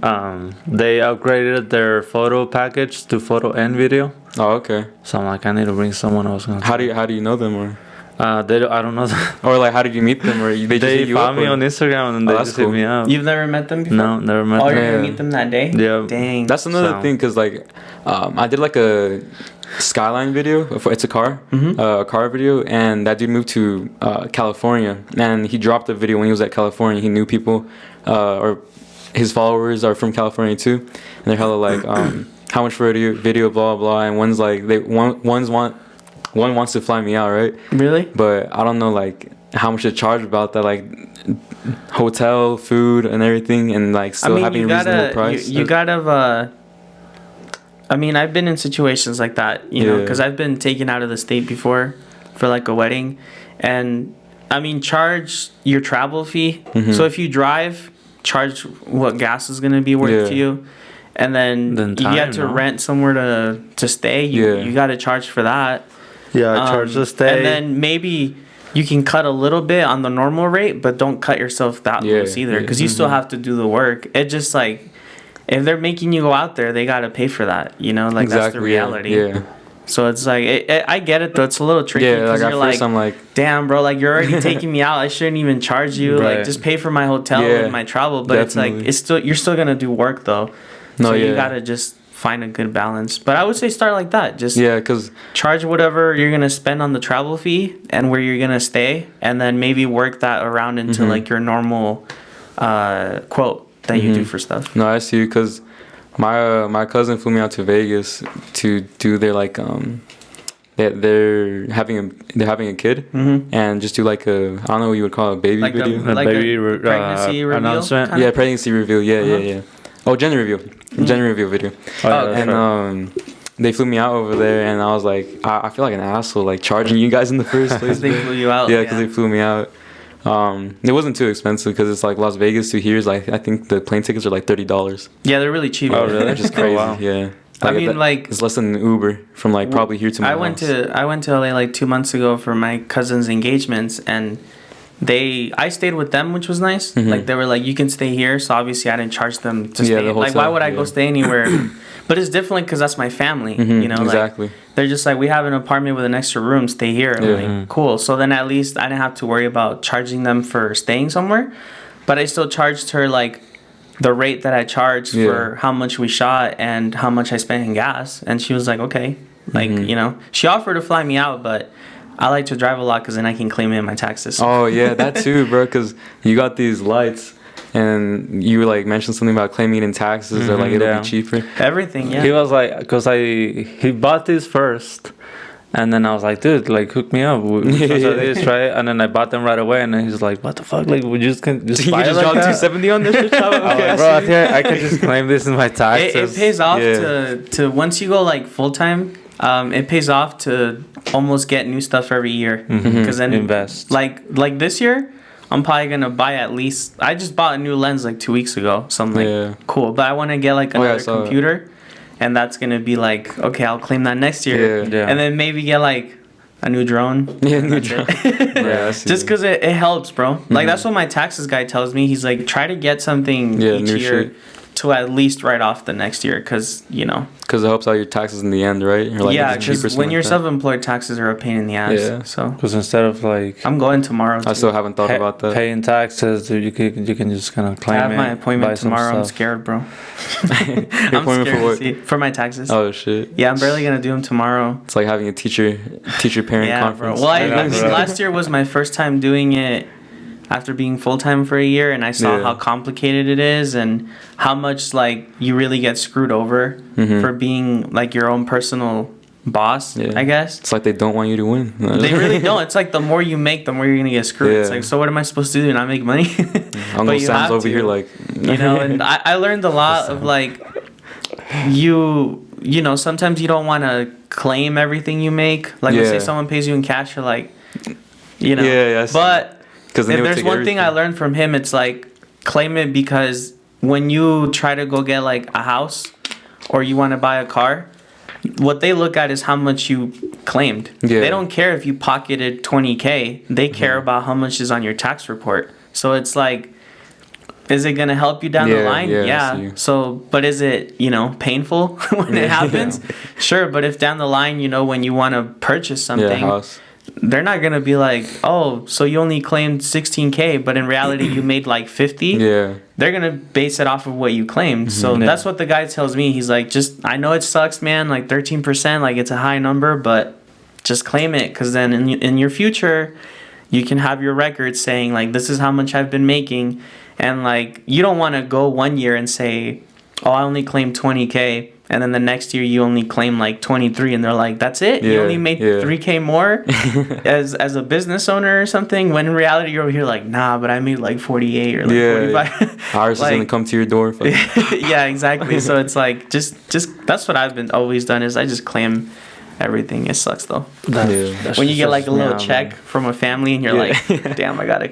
They upgraded their photo package to photo and video. Oh, okay. So I'm like, I need to bring someone else. How do you know them or I don't know. or like how did you meet them or they just They hit you found up me or- on Instagram and Oh, they that's just hit cool. me up. You've never met them before? No, never met Oh, them. you're Yeah. gonna meet them that day? Yeah. Dang. That's another So- thing because like I did like a skyline video. It's a car, a car video, and that dude moved to California, and he dropped a video when he was at California. He knew people, or his followers are from California too, and they're hella like, how much for a video, blah blah, and one's like one wants to fly me out, right? Really? But I don't know like how much to charge about that, like hotel, food, and everything, and like still having a reasonable price. You gotta. I mean, I've been in situations like that, you know, Yeah. because I've been taken out of the state before for like a wedding, and I mean, charge your travel fee. Mhm. So if you drive, charge what gas is gonna be worth Yeah. to you, and then Then you time, get to no? rent somewhere to stay. Yeah. You got to charge for that. Yeah, charge the stay. And then maybe you can cut a little bit on the normal rate, but don't cut yourself that Yeah, loose either, yeah. because you still have to do the work. It just like if they're making you go out there, they gotta pay for that. You know, like that's the reality. Yeah. So it's like I get it though. It's a little tricky because like you're at first I'm like, damn, bro, like you're already taking me out. I shouldn't even charge you. Right. Like just pay for my hotel and my travel. But Definitely. it's like you're still gonna do work though. So you gotta just find a good balance. But I would say start like that. Just because charge whatever you're gonna spend on the travel fee and where you're gonna stay, and then maybe work that around into like your normal quote that you do for stuff. No, I see. Because my cousin flew me out to Vegas to do their like they're having a kid and just do like a, I don't know what you would call it, a baby Like video. a baby pregnancy reveal announcement. kinda? Yeah, pregnancy reveal. Yeah. Oh, gender reveal. Gender reveal video. okay. And they flew me out over there, and I was like, I feel like an asshole, like charging you guys in the first place. They flew you out. Yeah, because they flew me out. It wasn't too expensive because it's like Las Vegas to here is like, I think the plane tickets are like $30. Yeah, they're really cheap. Oh, really? Which is crazy. Oh, wow. Yeah. I mean, like it's less than an Uber from like probably here to my house. I went to LA like 2 months ago for my cousin's engagements, and I stayed with them, which was nice. Like they were like, you can stay here, so obviously I didn't charge them to stay. the Like why hotel, would I go stay anywhere? But it's different because that's my family. You know, exactly. Like, they're just like, we have an apartment with an extra room, stay here. I'm like, cool. So then at least I didn't have to worry about charging them for staying somewhere, but I still charged her like the rate that I charged for how much we shot and how much I spent in gas. And she was like, okay. Like, you know, she offered to fly me out, but I like to drive a lot because then I can claim it in my taxes. Oh, yeah, that too, bro, because you got these lights and you like mentioned something about claiming it in taxes or like it'll be cheaper. Everything, yeah. He was like, because he bought this first. And then I was like, dude, like, hook me up. This, right? And then I bought them right away. And then he's like, what the fuck? Like, we just can just You buy just it like dropped that? $270 on this shit, chavo? I was like, bro, I think I can just claim this in my taxes. It pays off to once you go like full time. It pays off to almost get new stuff every year because then invest. Like this year, I'm probably gonna buy at least. I just bought a new lens like 2 weeks ago, so I'm like, cool. But I want to get like another computer, and that's gonna be like, okay, I'll claim that next year, and then maybe get like a new drone. Yeah, new drone. Just because it helps, bro. Like that's what my taxes guy tells me. He's like, try to get something each new year. shit. To at least write off the next year, because you know. Because it helps out your taxes in the end, right? You're like, yeah, because when you're self-employed, taxes are a pain in the ass. Yeah. So. Because instead of like. I'm going tomorrow. I still haven't thought about that. Paying taxes, you can just kind of claim it. I have my appointment tomorrow. I'm scared, bro. I'm scared for my taxes. Oh shit. Yeah, I'm barely gonna do them tomorrow. It's like having a teacher-parent conference. Bro. Well, last year was my first time doing it. After being full-time for a year, and I saw how complicated it is and how much like you really get screwed over for being like your own personal boss, I guess. It's like they don't want you to win. They really don't. It's like the more you make, the more you're gonna get screwed. It's like, so what am I supposed to do? Not make money? Uncle Sam's over here like, you know, and I learned a lot of like you know, sometimes you don't want to claim everything you make. Like let's say someone pays you in cash, you're like, you know, but if there's one thing I learned from him, it's like claim it, because when you try to go get like a house or you want to buy a car, what they look at is how much you claimed. They don't care if you pocketed 20K. They care about how much is on your tax report. So it's like, is it going to help you down the line? Yeah. So, but is it, you know, painful when it happens? Sure. But if down the line, you know, when you want to purchase something, they're not going to be like, oh, so you only claimed 16K, but in reality you made like 50. Yeah. They're going to base it off of what you claimed. So that's what the guy tells me. He's like, I know it sucks, man. Like 13%, like it's a high number, but just claim it. Because then in your future, you can have your record saying like, this is how much I've been making. And like, you don't want to go 1 year and say, oh, I only claimed 20K. And then the next year you only claim like 23, and they're like, that's it? You only made 3K more as a business owner or something, when in reality you're over here like, nah, but I made like 48 or like 45. Ours is going to come to your door. Yeah, exactly. So it's like, just that's what I've been always done, is I just claim everything. It sucks though. When you get like a little check from a family and you're like, damn, I gotta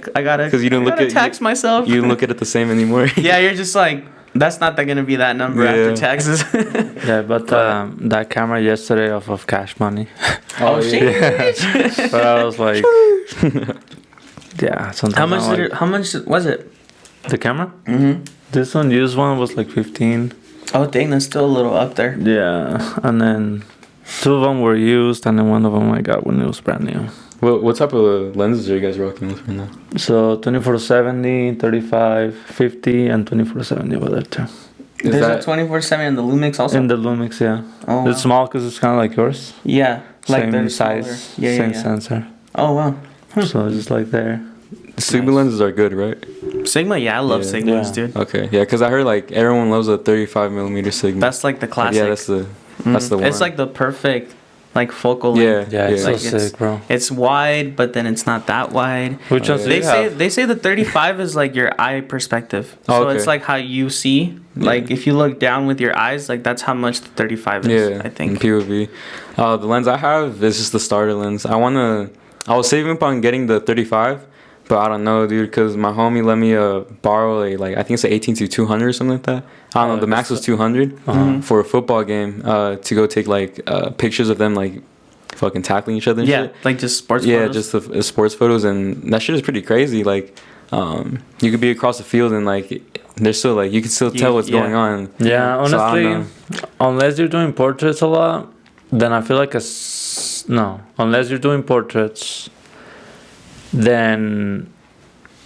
because you don't look at tax myself. You don't look at it the same anymore. Yeah, you're just like, that's not gonna be that number after taxes. Yeah, but that camera yesterday off of Cash Money. Oh shit! But I was like, yeah. How much was it? The camera? Mm-hmm. This used one was like 15. Oh, dang, that's still a little up there. Yeah, and then 2 of them were used, and then 1 of them I got when it was brand new. What type of lenses are you guys rocking with right now? So 2470, 35, 50, and 2470 over there too. Is There's that a 24/7 in the Lumix also. In the Lumix, yeah. Oh, wow. It's small because it's kind of like yours. Yeah, like Same they're size, smaller. Yeah, same yeah. sensor. Oh wow. So it's just like there. Sigma Nice. lenses are good, right? Sigma, yeah, I love Yeah. Sigmas, Yeah. dude. Okay, yeah, because I heard like everyone loves a 35 millimeter Sigma. That's like the classic. Yeah, that's the one. It's like the perfect, like focal length. Yeah, Yeah, it's Like, so it's- sick, bro. It's wide, but then it's not that wide. Which Oh, ones yeah. do you have? They say the 35 is like your eye perspective. So Oh, okay. it's like how you see. Like if you look down with your eyes, like that's how much the 35 is. Yeah, I think. POV. The lens I have is just the starter lens. I was saving up on getting the 35, but I don't know, dude, because my homie let me borrow I think it's an 18-200 or something like that. I don't know. The max was 200 for a football game to go take like pictures of them like fucking tackling each other. And Yeah, shit. like just sports. Yeah, photos. just the sports photos, and that shit is pretty crazy. Like, you could be across the field and like there's still like you can still tell what's yeah. going on. Yeah, So, I don't honestly, unless you're doing portraits a lot, then I feel like no. Unless you're doing portraits, then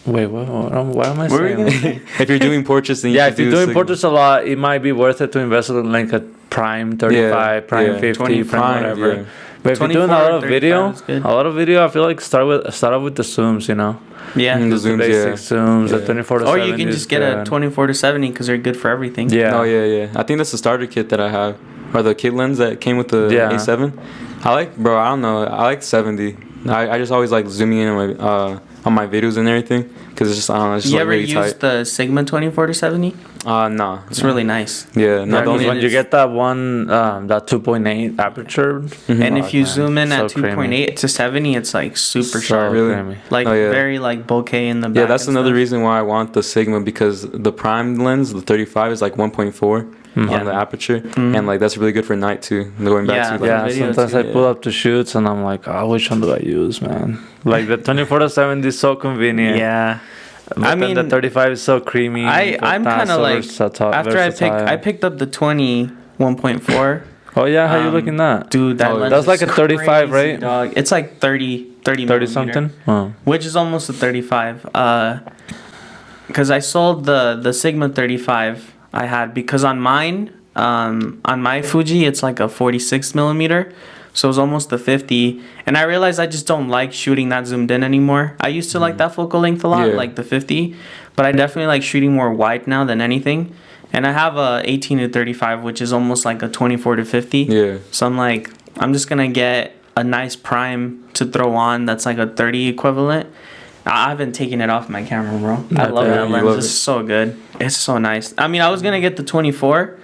wait, what am I What were you saying? gonna If you're doing portraits, then you Yeah, should if you're do doing Sigma. portraits a lot, it might be worth it to invest in like a prime 35, prime yeah. 50, 20 prime prime, whatever. yeah. But if you're doing a 24, lot of 35 video, is good. I feel like start off with the zooms, you know, Yeah. Mm, the Just the zooms, basic yeah. zooms, the Yeah. 24 to Or 70 you can is just get a good. 24 to 70 because they're good for everything. Yeah. Oh yeah. I think that's the starter kit that I have, or the kit lens that came with the Yeah. A7. I don't know. I like 70. I just always like zooming in on my videos and everything because it's just I don't know. It's just You like ever really use tight. the Sigma 24 to 70? Nah. It's really nice. Yeah. No. Yeah, the only when you it's- get that one, that 2.8 aperture, And if fuck, you man, zoom in so at 2.8 to 70, it's like super so sharp. Really? creamy. Like Oh, yeah. very like bokeh in the back. Yeah, that's and another stuff. reason why I want the Sigma because the prime lens, the 35, is like 1.4 Yeah. on the aperture, and like that's really good for night too. Going back Yeah, to like, Yeah, video sometimes too. I pull up to shoots and I'm like, oh, which one do I use, man? Like the 24 to 70 is so convenient. Yeah. But I then the mean, 35 is so creamy. I'm kind of like after I picked up the 20 1.4. Oh yeah, how you looking at? Dude, that Oh, lens that's like is a 35, crazy, right? Dog. It's like 30 30 millimeter, something. Oh. which is almost a 35. Because I sold the Sigma 35 I had because on mine, on my Fuji, it's like a 46 millimeter. So it was almost a 50. And I realized I just don't like shooting that zoomed in anymore. I used to like that focal length a lot, Yeah. like the 50. But I definitely like shooting more wide now than anything. And I have a 18 to 35, which is almost like a 24 to 50. yeah. So I'm like, I'm just going to get a nice prime to throw on that's like a 30 equivalent. I haven't taken it off my camera, bro. I love Yeah, that you lens. love It's it. so good. It's so nice. I mean, I was going to get the 24,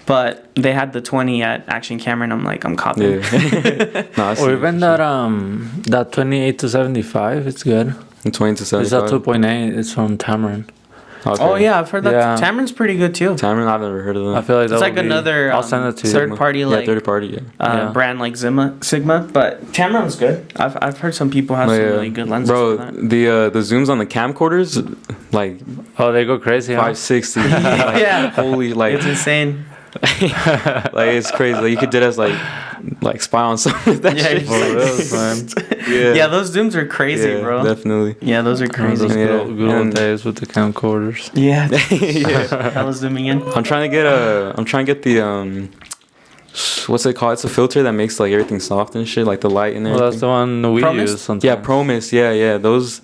but they had the 20 at Action Camera, and I'm like, I'm copying. Yeah. No, I see Or it even for that 28 to 75, it's good. sure. 20 to It's that 75. 2.8. It's from Tamron. Okay. Oh, yeah, I've heard that. Yeah. Tamron's pretty good, too. Tamron, I've never heard of them. I feel like that It's would like be- another I'll send it to you. third party, Yeah, like third party. Yeah. Yeah. brand like Sigma, but Tamron's good. I've heard some people have Oh, some yeah. really good lenses Bro, for that. the zooms on the camcorders, like Oh, they go crazy. Huh? 560. Yeah. Holy, like, It's insane. like it's crazy. Like you could do this like spy on something with that Yeah, shit. For reals, man. Yeah, those zooms are crazy, Yeah, bro. Definitely. Yeah, those are Those crazy. good, Yeah. old, good old And- days with the camcorders. Yeah. Yeah. I was zooming in. I'm trying to get the what's it called? It's a filter that makes like everything soft and shit, like the light and Well, everything. that's the one we Promise? use sometimes. Yeah, Promise. Yeah. Those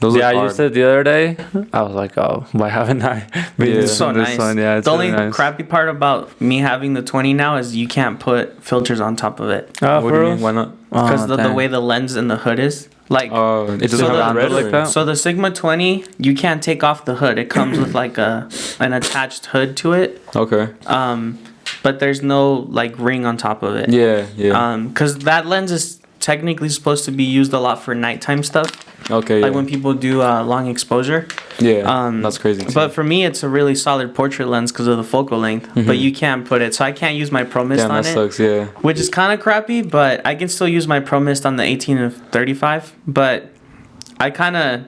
Yeah, look I hard. used it the other day. I was like, oh, why haven't I been Yeah. using It's so this nice. one? Yeah, it's The really only nice. crappy part about me having the 20 now is you can't put filters on top of it. Oh, What for do you real? mean? Why not? Because Oh, the dang. way the lens and the hood is. Like, Oh, it doesn't So have the- a red like or- that? so the Sigma 20, you can't take off the hood. It comes with like an attached hood to it. Okay. But there's no like ring on top of it. Yeah. Because that lens is technically supposed to be used a lot for nighttime stuff. Okay. Like yeah. when people do long exposure. Yeah. That's crazy. Too. But for me, it's a really solid portrait lens because of the focal length. But you can't put it, so I can't use my Pro Mist damn, on that it, sucks. Yeah. which is kind of crappy. But I can still use my Pro Mist on the 18 to 35. But I kind of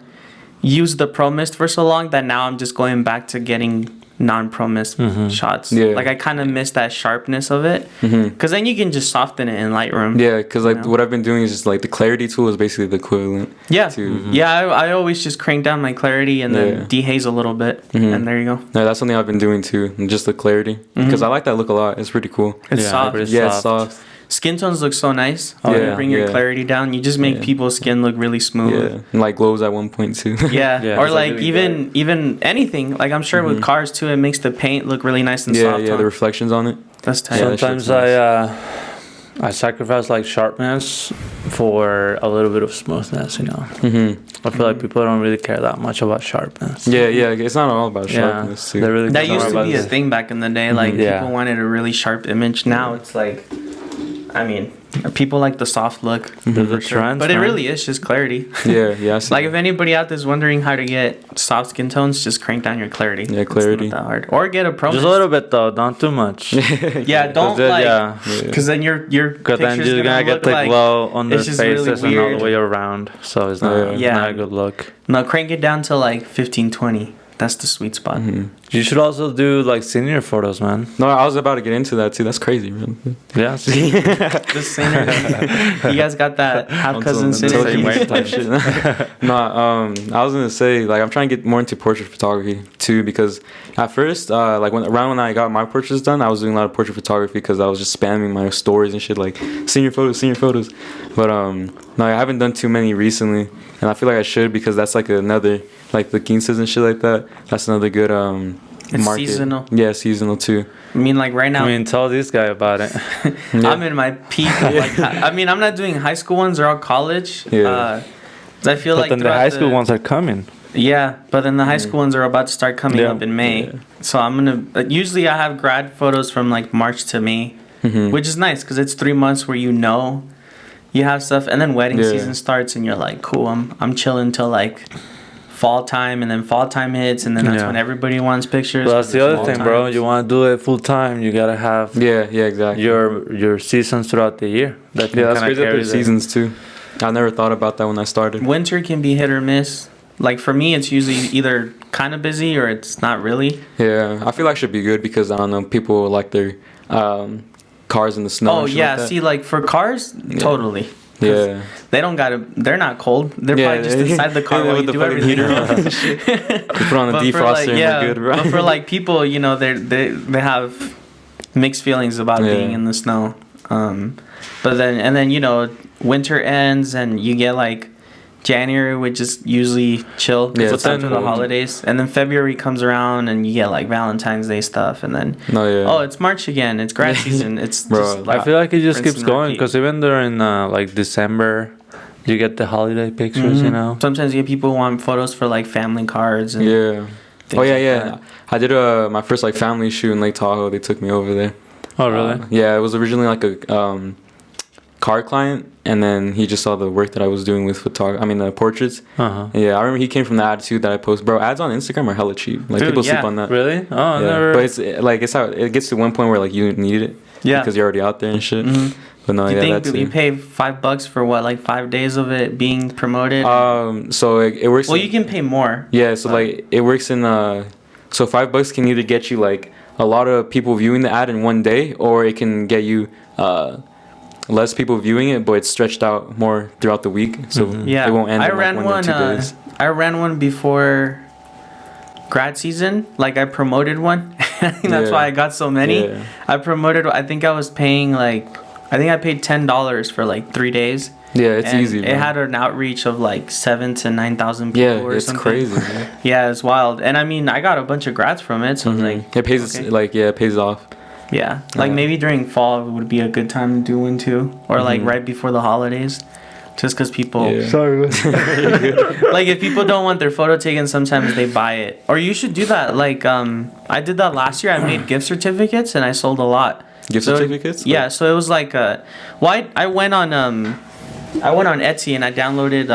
used the Pro Mist for so long that now I'm just going back to getting non-pro-miss shots. Yeah. Like I kind of miss that sharpness of it, because then you can just soften it in Lightroom. Yeah, because like know? what I've been doing is just like the clarity tool is basically the equivalent. Yeah, To, yeah. I always just crank down my clarity and then Yeah. dehaze a little bit, and there you go. No, that's something I've been doing too, just the clarity. Because I like that look a lot. It's pretty cool. It's soft. pretty Yeah, it's soft. Skin tones look so nice. Oh, When yeah, you bring your yeah. clarity down, you just make Yeah. people's skin look really smooth. Yeah, and like glows at one point too. Yeah, Yeah, or it's like really even anything. Like I'm sure with cars too, it makes the paint look really nice and yeah, soft. yeah, the reflections on it. That's tight. Yeah, that Sometimes shit's I sacrifice like sharpness for a little bit of smoothness, you know. I feel like people don't really care that much about sharpness. Yeah, yeah, it's not all about Yeah, sharpness too. they really That care used to about be a this. thing back in the day. Like Yeah. people wanted a really sharp image. Now it's like, I mean, people like the soft look. There's a for sure. trend, But it man. really is just clarity. Yeah, I see. Like if anybody out there's wondering how to get soft skin tones, just crank down your clarity. Yeah, It's clarity. not that hard. Or get a pro. Just a little bit though, not too much. Yeah, don't then, like. yeah. Because then your Because then picture's you're gonna get look the like, glow on their it's just really faces and all weird. the way around. So it's not, Yeah. not a good look. No, crank it down to like 15, 20. That's the sweet spot. You should also do like senior photos, man. No, I was about to get into that too. That's crazy, man. Yeah. The synergy. You guys got that half cousin Until synergy. you wait type shit. I was gonna say like I'm trying to get more into portrait photography too because at first like around when I got my portraits done I was doing a lot of portrait photography because I was just spamming my stories and shit like senior photos. But no, I haven't done too many recently and I feel like I should because that's like another like the quinces and shit like that. That's another good It's market. seasonal. Yeah, seasonal too. I mean, like right now, I mean, tell this guy about it. I'm in my peak. Like, I mean, I'm not doing high school ones; they're all college. Yeah. 'Cause I feel But like then the throughout high school ones are coming. Yeah, but then the high school ones are about to start coming Yeah. up in May. Yeah. So I'm gonna. Usually, I have grad photos from like March to May, which is nice because it's 3 months where you know you have stuff, and then wedding Yeah. season starts, and you're like, cool. I'm chilling till like fall time, and then fall time hits, and then that's Yeah. when everybody wants pictures. But that's the other Fall thing, bro. times. You want to do it full time, you gotta have Yeah, exactly. your seasons throughout the year. That Yeah, that's kinda crazy that carry there's the- seasons too. I never thought about that when I started. Winter can be hit or miss. Like for me, it's usually either kind of busy or it's not really. Yeah, I feel like it should be good because I don't know people like their cars in the snow. Oh and shit yeah, like that. see, like for cars, totally. 'Cause Yeah. They don't gotta. They're not cold. They're Yeah, probably just yeah. inside the car Yeah, while with you the do fucking everything. heater on. Put on a But for, defroster like, and yeah, we're good, bro. but for like people, you know, they have mixed feelings about Yeah. being in the snow. But then you know, winter ends and you get like January, which is usually chill. Yeah, Yeah, it's it's after the cold. holidays, and then February comes around and you get like Valentine's Day stuff, and then No, yeah. oh, it's March again. It's grad season. It's Bro, just like I feel like it just rinse keeps and going repeat. because even during like December, you get the holiday pictures, you know. Sometimes you get people who want photos for like family cards and Yeah. things Oh yeah, like yeah. that. I did my first like family shoot in Lake Tahoe. They took me over there. Oh really? Yeah, it was originally like a car client, and then he just saw the work that I was doing with portraits. Uh-huh. Yeah, I remember he came from the attitude that I post. Bro, ads on Instagram are hella cheap. Like Dude, people sleep yeah. on that. Really? Oh, I Yeah. never. But it's how it gets to one point where like you need it. Yeah. Because you're already out there and shit. Mhm. But no, Do you yeah, think that's you pay $5 for what, like 5 days of it being promoted? So it works. well, you can pay more. Yeah, so like it works in so $5 can either get you like a lot of people viewing the ad in one day, or it can get you less people viewing it, but it's stretched out more throughout the week, so Yeah, it won't end I in like ran 1 one. or 2 days. I ran one before grad season. Like I promoted one. I think that's Yeah. why I got so many. Yeah. I promoted. I think I was paying like. I think I paid $10 for like 3 days. Yeah, it's and easy. It Bro. had an outreach of like 7,000 to 9,000 people. Yeah, or it's something. crazy. Man. Yeah, it's wild. And I mean, I got a bunch of grads from it, so I was like, It pays okay. like it pays off. yeah, like Yeah. maybe during fall would be a good time to do one too, or like right before the holidays, just because people. Yeah. Sorry. Like if people don't want their photo taken, sometimes they buy it. Or you should do that. Like I did that last year. I made gift certificates and I sold a lot. Gift So, certificates? Yeah. So it was like I went on Etsy and I downloaded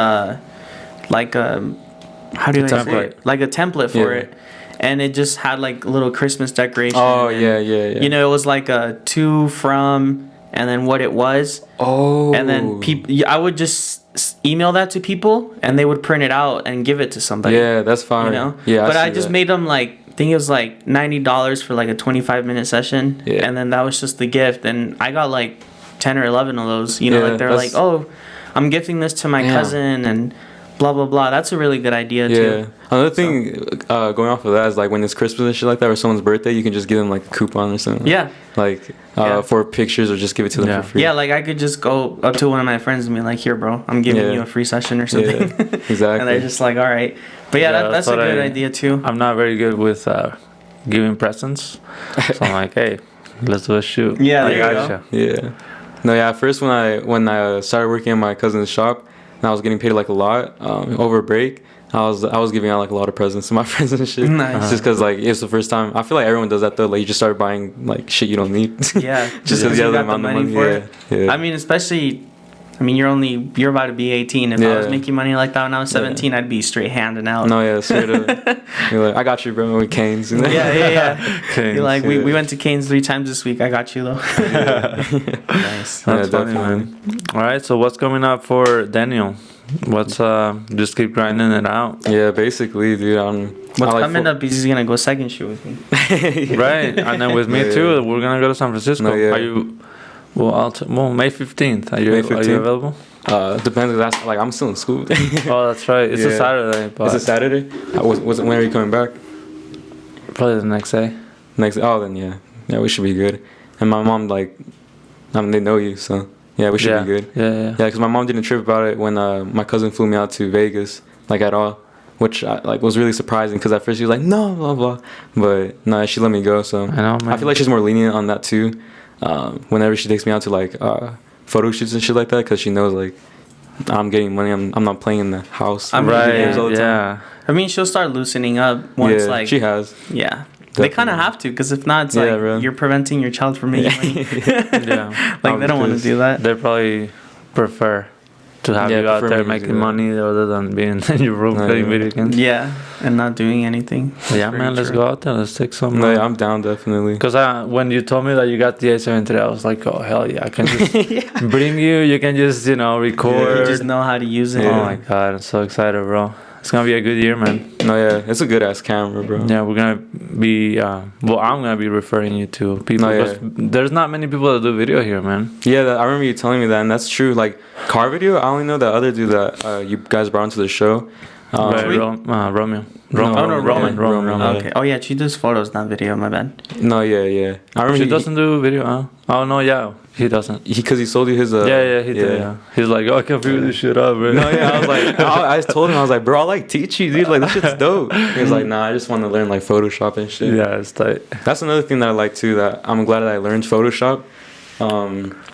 like how do I say template. it? Like a template for Yeah. it, and it just had like little Christmas decorations. Oh and, yeah. You know, it was like a to, from, and then what it was. Oh. And then I would just email that to people, and they would print it out and give it to somebody. Yeah, that's fine. You know. Yeah. But I see just that. made them like think it was like $90 for like a 25-minute session, Yeah. and then that was just the gift. And I got like 10 or 11 of those. You know, Yeah, like they're like, that's- oh, I'm gifting this to my Yeah. cousin and blah blah blah. That's a really good idea Yeah. too. Another thing, going off of that is like when it's Christmas and shit like that, or someone's birthday, you can just give them like a coupon or something. Yeah. Like Yeah. for pictures, or just give it to them Yeah. for free. Yeah, like I could just go up to one of my friends and be like, "Here, bro, I'm giving Yeah. you a free session or something." Yeah, exactly. And they're just like, "All right." But yeah, Yeah, that's a that's what good I- idea too. I'm not very good with giving presents, so I'm like, hey, let's do a shoot. Yeah, I there you gotcha. Yeah. No, yeah. At first, when I started working at my cousin's shop, and I was getting paid like a lot over break, I was giving out like a lot of presents to my friends and shit. Nice. Just because like it's the first time. I feel like everyone does that though. Like you just start buying like shit you don't need. Yeah, Just because because you you got have the money for it. Yeah. I mean, especially, I mean, you're about to be 18. If I was Yeah. making money like that when I was 17, I'd be straight handing out. No, yeah, straight up. You're like, I got you, bro, with Canes. You know? Yeah. Okay. You're like, we yeah. went to Cane's 3 times this week. I got you though. Nice. That's Yeah, funny, man. All right, so what's coming up for Daniel? What's just keep grinding it out, Yeah, basically, dude. What's coming up is he's gonna go second shoot with me. right? And then with me Yeah. too, we're gonna go to San Francisco. No, yeah. Are you? Well, May 15th. Are you? May Are 15th? you available? Depends. That's like I'm still in school. Oh, that's right. It's a Yeah. Saturday, but Is it Saturday? When are you coming back? probably the next day. Next. Oh, then yeah, we should be good. And my mom they know you, so yeah, we should yeah. be good. Yeah. Yeah, because my mom didn't trip about it when my cousin flew me out to Vegas, like at all, which was really surprising. Because at first she was like, no, blah blah, but no, she let me go. So I know, man. I feel like she's more lenient on that too. Whenever she takes me out to like photo shoots and shit like that, because she knows like I'm getting money. I'm not playing in the house. I'm video right, games all the time. Yeah. I mean, she'll start loosening up once, Yeah, like, she has. yeah. They kind of Definitely. have to, because if not, it's Yeah, like bro. you're preventing your child from making money. Yeah. Like, they don't want to do that. They probably prefer to have Yeah, you out prefer there me to do making that. money rather than being in your room No, playing yeah. video games. Yeah, and not doing anything. Yeah, Very man, let's true. go out there. Let's take some. No, yeah, I'm down definitely. Because when you told me that you got the A7 I was like, oh, hell yeah. I can just bring you. You can just, record. You just know how to use it. Yeah. Oh, my God. I'm so excited, bro. It's going to be a good year, man. No, yeah, it's a good ass camera, bro. Yeah, we're going to be... I'm going to be referring you to people. No, yeah. Because there's not many people that do video here, man. Yeah, I remember you telling me that, and that's true. Like car video, I only know that other dude that you guys brought onto the show. Right, Sweet. Romeo. Oh, no, Roman. Roman. Okay. Oh, yeah, she does photos, not video. My bad. No, yeah. I remember She doesn't do video, huh? Oh, no, yeah. He doesn't. because he sold you his. Yeah, he did, yeah. He's like, oh, I can figure this shit out, bro. No, yeah, I was like, I told him, I was like, bro, I like teach you, dude. Like, this shit's dope. He was like, nah, I just want to learn like Photoshop and shit. Yeah, it's tight. That's another thing that I like too. That I'm glad that I learned Photoshop.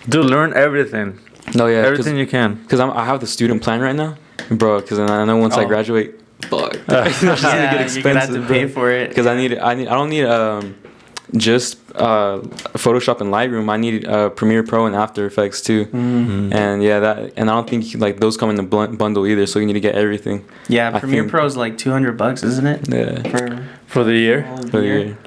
Dude, learn everything. No, yeah, Everything you can. because I have the student plan right now, bro. Because I know once I Oh. graduate, fuck, it's just gonna get Yeah, you're expensive. gonna have to pay for it. Because I don't need just Photoshop and Lightroom. I need Premiere Pro and After Effects too. Mm-hmm. And yeah, and I don't think like those come in the bundle either. So you need to get everything. Yeah, I Premiere think- Pro is like $200, isn't it? Yeah. For the year? For the year.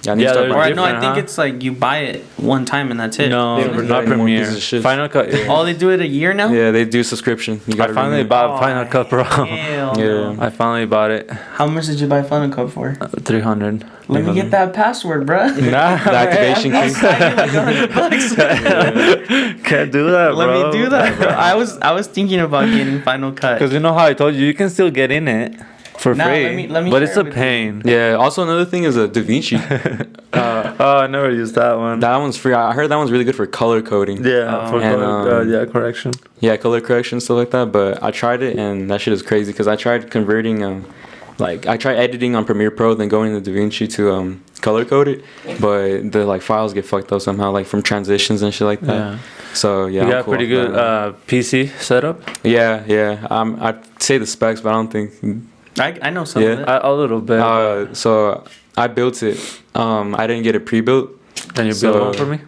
Yeah, I need Yeah, to start they're Or buying. no, I different, think huh? it's like you buy it one time and that's it. No, They don't not do any more Premiere. pieces of shit. Final Cut. Yeah. Oh, they do it a year now? Yeah, they do subscription. You I gotta finally renew. bought Final Cut Pro. Hell no. Yeah. I finally bought it. How much did you buy Final Cut for? 300. Let me get that password, bruh. Nah, The activation I'll key. sign you like $100. can't do that, Let bro. me do that, bro. I was thinking about getting Final Cut. Because you know how I told you, you can still get in it for Nah, free. let me but share it's a it with you. pain. Yeah. Also, another thing is a DaVinci. Oh, I never used that one. That one's free. I heard that one's really good for color coding. Yeah, for And, correction. Yeah, color correction stuff like that. But I tried it and that shit is crazy because I tried converting I tried editing on Premiere Pro, then going into DaVinci to color code it, but the like files get fucked up somehow, like from transitions and shit like that. Yeah. So yeah, You I'm got a cool pretty with good that. PC setup? Yeah. I'd say the specs, but I don't think. I know some of Yeah. it. A little bit. So I built it. I didn't get it pre-built. Can you so- build one for me?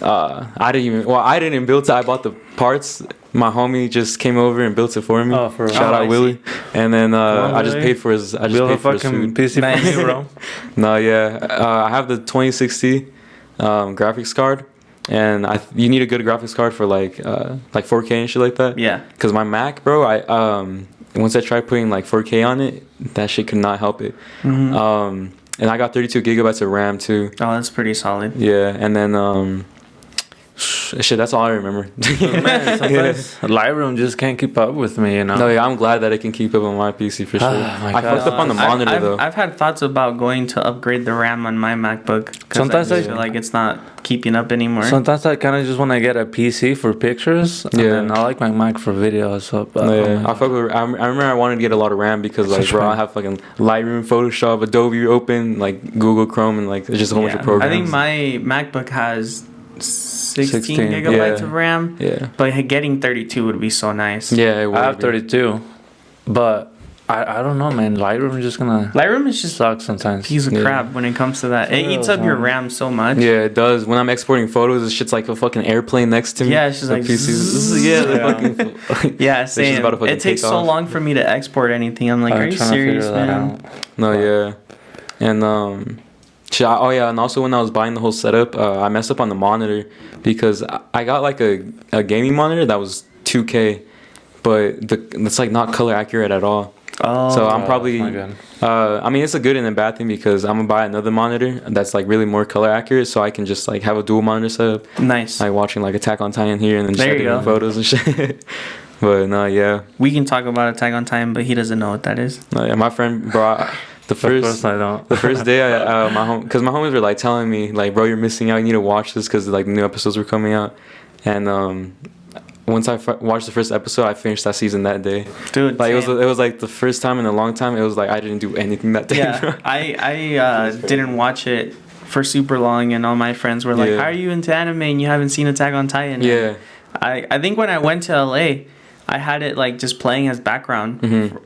I didn't build it. I bought the parts. My homie just came over and built it for me. Oh, for real? Shout Oh, out I Willie. And then on, I just Willie. paid for his. I just Build a paid for his fucking food. PC Nice. for me, bro. No, yeah. I have the 2060 graphics card, and you need a good graphics card for like 4K and shit like that. Yeah. Cause my Mac, bro, once I tried putting like 4K on it, that shit could not help it. Mm-hmm. and I got 32 gigabytes of RAM too. Oh, that's pretty solid. Yeah, and then shit, that's all I remember. Man, sometimes Lightroom just can't keep up with me, you know. No, yeah, I'm glad that it can keep up on my PC for sure. my I God. fucked up on the monitor though. I've had thoughts about going to upgrade the RAM on my MacBook. Sometimes I I- just feel like it's not keeping up anymore. Sometimes I kind of just want to get a PC for pictures, and Yeah. then I like my Mac for videos. So, but, No, oh yeah, my I fuck with. I remember I wanted to get a lot of RAM because like, Such bro, I RAM. have fucking Lightroom, Photoshop, Adobe open, like Google Chrome, and like there's just a whole bunch of I programs. think my MacBook has 16 16, gigabytes yeah. of RAM, yeah, but getting 32 would be so nice. yeah. It would I have be. 32, but I don't know, man. Lightroom is just gonna Lightroom is just suck sometimes. a piece of Yeah. crap when it comes to that. It eats up your RAM so much. Yeah, it does. When I'm exporting photos, this shit's like a fucking airplane next to me. Yeah, it's just The like PCs. Yeah, the fucking. Yeah, just same. about to fucking It takes take so off. long for me to export anything. I'm like, I'm are you trying to serious, figure that man? out. No, yeah, and shit, oh yeah, and also when I was buying the whole setup, I messed up on the monitor because I got like a gaming monitor that was 2K, but it's like not color accurate at all. Oh, So I'm that's probably, not good. I mean, it's a good and a bad thing because I'm gonna buy another monitor that's like really more color accurate, so I can just like have a dual monitor setup, nice. like watching like Attack on Titan here and then just There like, you doing go. photos and shit. But no, yeah, We can talk about Attack on Titan, but he doesn't know what that is. no, yeah. My friend brought the Of course first. I don't. The first day, because my homies were like telling me, like, bro, you're missing out. You need to watch this because like the new episodes were coming out. And once I watched the first episode, I finished that season that day. Dude, Like same. it was like the first time in a long time. It was like I didn't do anything that day. Bro. Yeah, I didn't watch it for super long, and all my friends were like, Yeah. "How are you into anime and you haven't seen Attack on Titan?" Yeah. I think when I went to LA, I had it like just playing as background.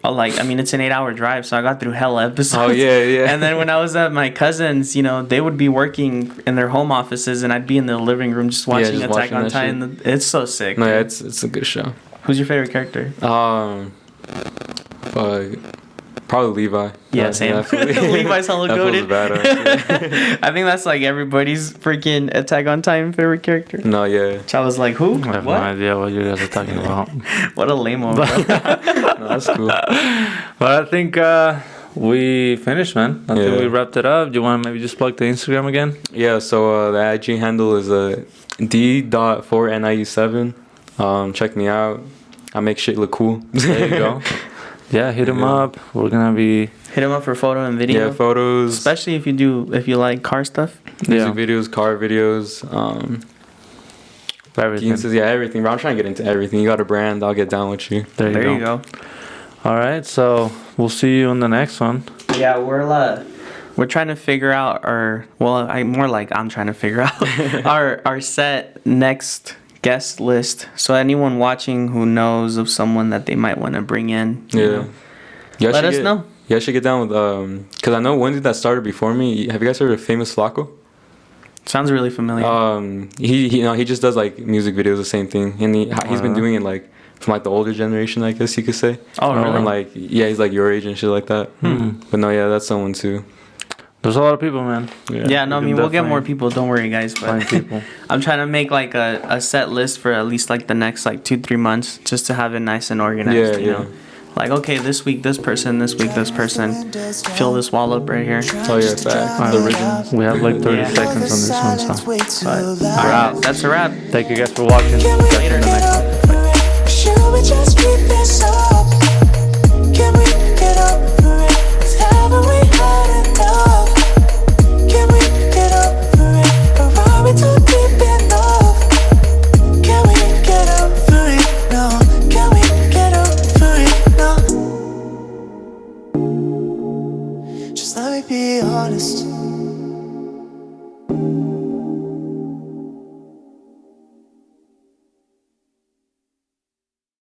Like, I mean, it's an 8-hour drive, so I got through hella episodes. Mm-hmm. Oh yeah, yeah. And then when I was at my cousins, you know, they would be working in their home offices, and I'd be in the living room just watching just Attack watching on that Titan. It's so sick. no, dude. yeah, it's a good show. Who's your favorite character? Probably Levi. Yeah, same. Levi's hella That fool's goated. badass. I think that's like everybody's freaking Attack on Titan favorite character. No, yeah. Which I was like, who? I have no What? idea what you guys are talking about. What a lame-o. No, that's cool. But I think we finished, man. I think Yeah. we wrapped it up. Do you want to maybe just plug the Instagram again? Yeah, so the IG handle is D.4NIU7. Check me out. I make shit look cool. There you go. Yeah, hit him Yeah. up. We're gonna be Hit him up for photo and video. Yeah, photos, Especially if you like car stuff. music videos, car videos, everything. Geniuses, yeah, everything. Bro, I'm trying to get into everything. You got a brand, I'll get down with you. There There you go. All right, so we'll see you in the next one. Yeah, we're trying to figure out I'm trying to figure out our set next guest list. So anyone watching who knows of someone that they might want to bring in, you know, You guys let should us know. You guys should get down with because I know one dude that started before me. Have you guys heard of Famous Flacco? Sounds really familiar. He just does like music videos, the same thing, and he's been doing it like from like the older generation, I guess you could say. Oh, really? And like he's like your age and shit like that. But no, yeah, that's someone too. There's a lot of people, man. Yeah, no, I we mean, can we'll get more definitely people. Don't worry, guys. Find But people. I'm trying to make like a set list for at least like the next like 2-3 months, just to have it nice and organized. Yeah, you yeah. know? Like, okay, this week this person, this week this person. Fill this wall up right here. Oh yeah, fact. The originals. We have like 30 Yeah. seconds on this one, so But all right, that's a wrap. thank you guys for watching. See you in the next one. Should we just keep this up?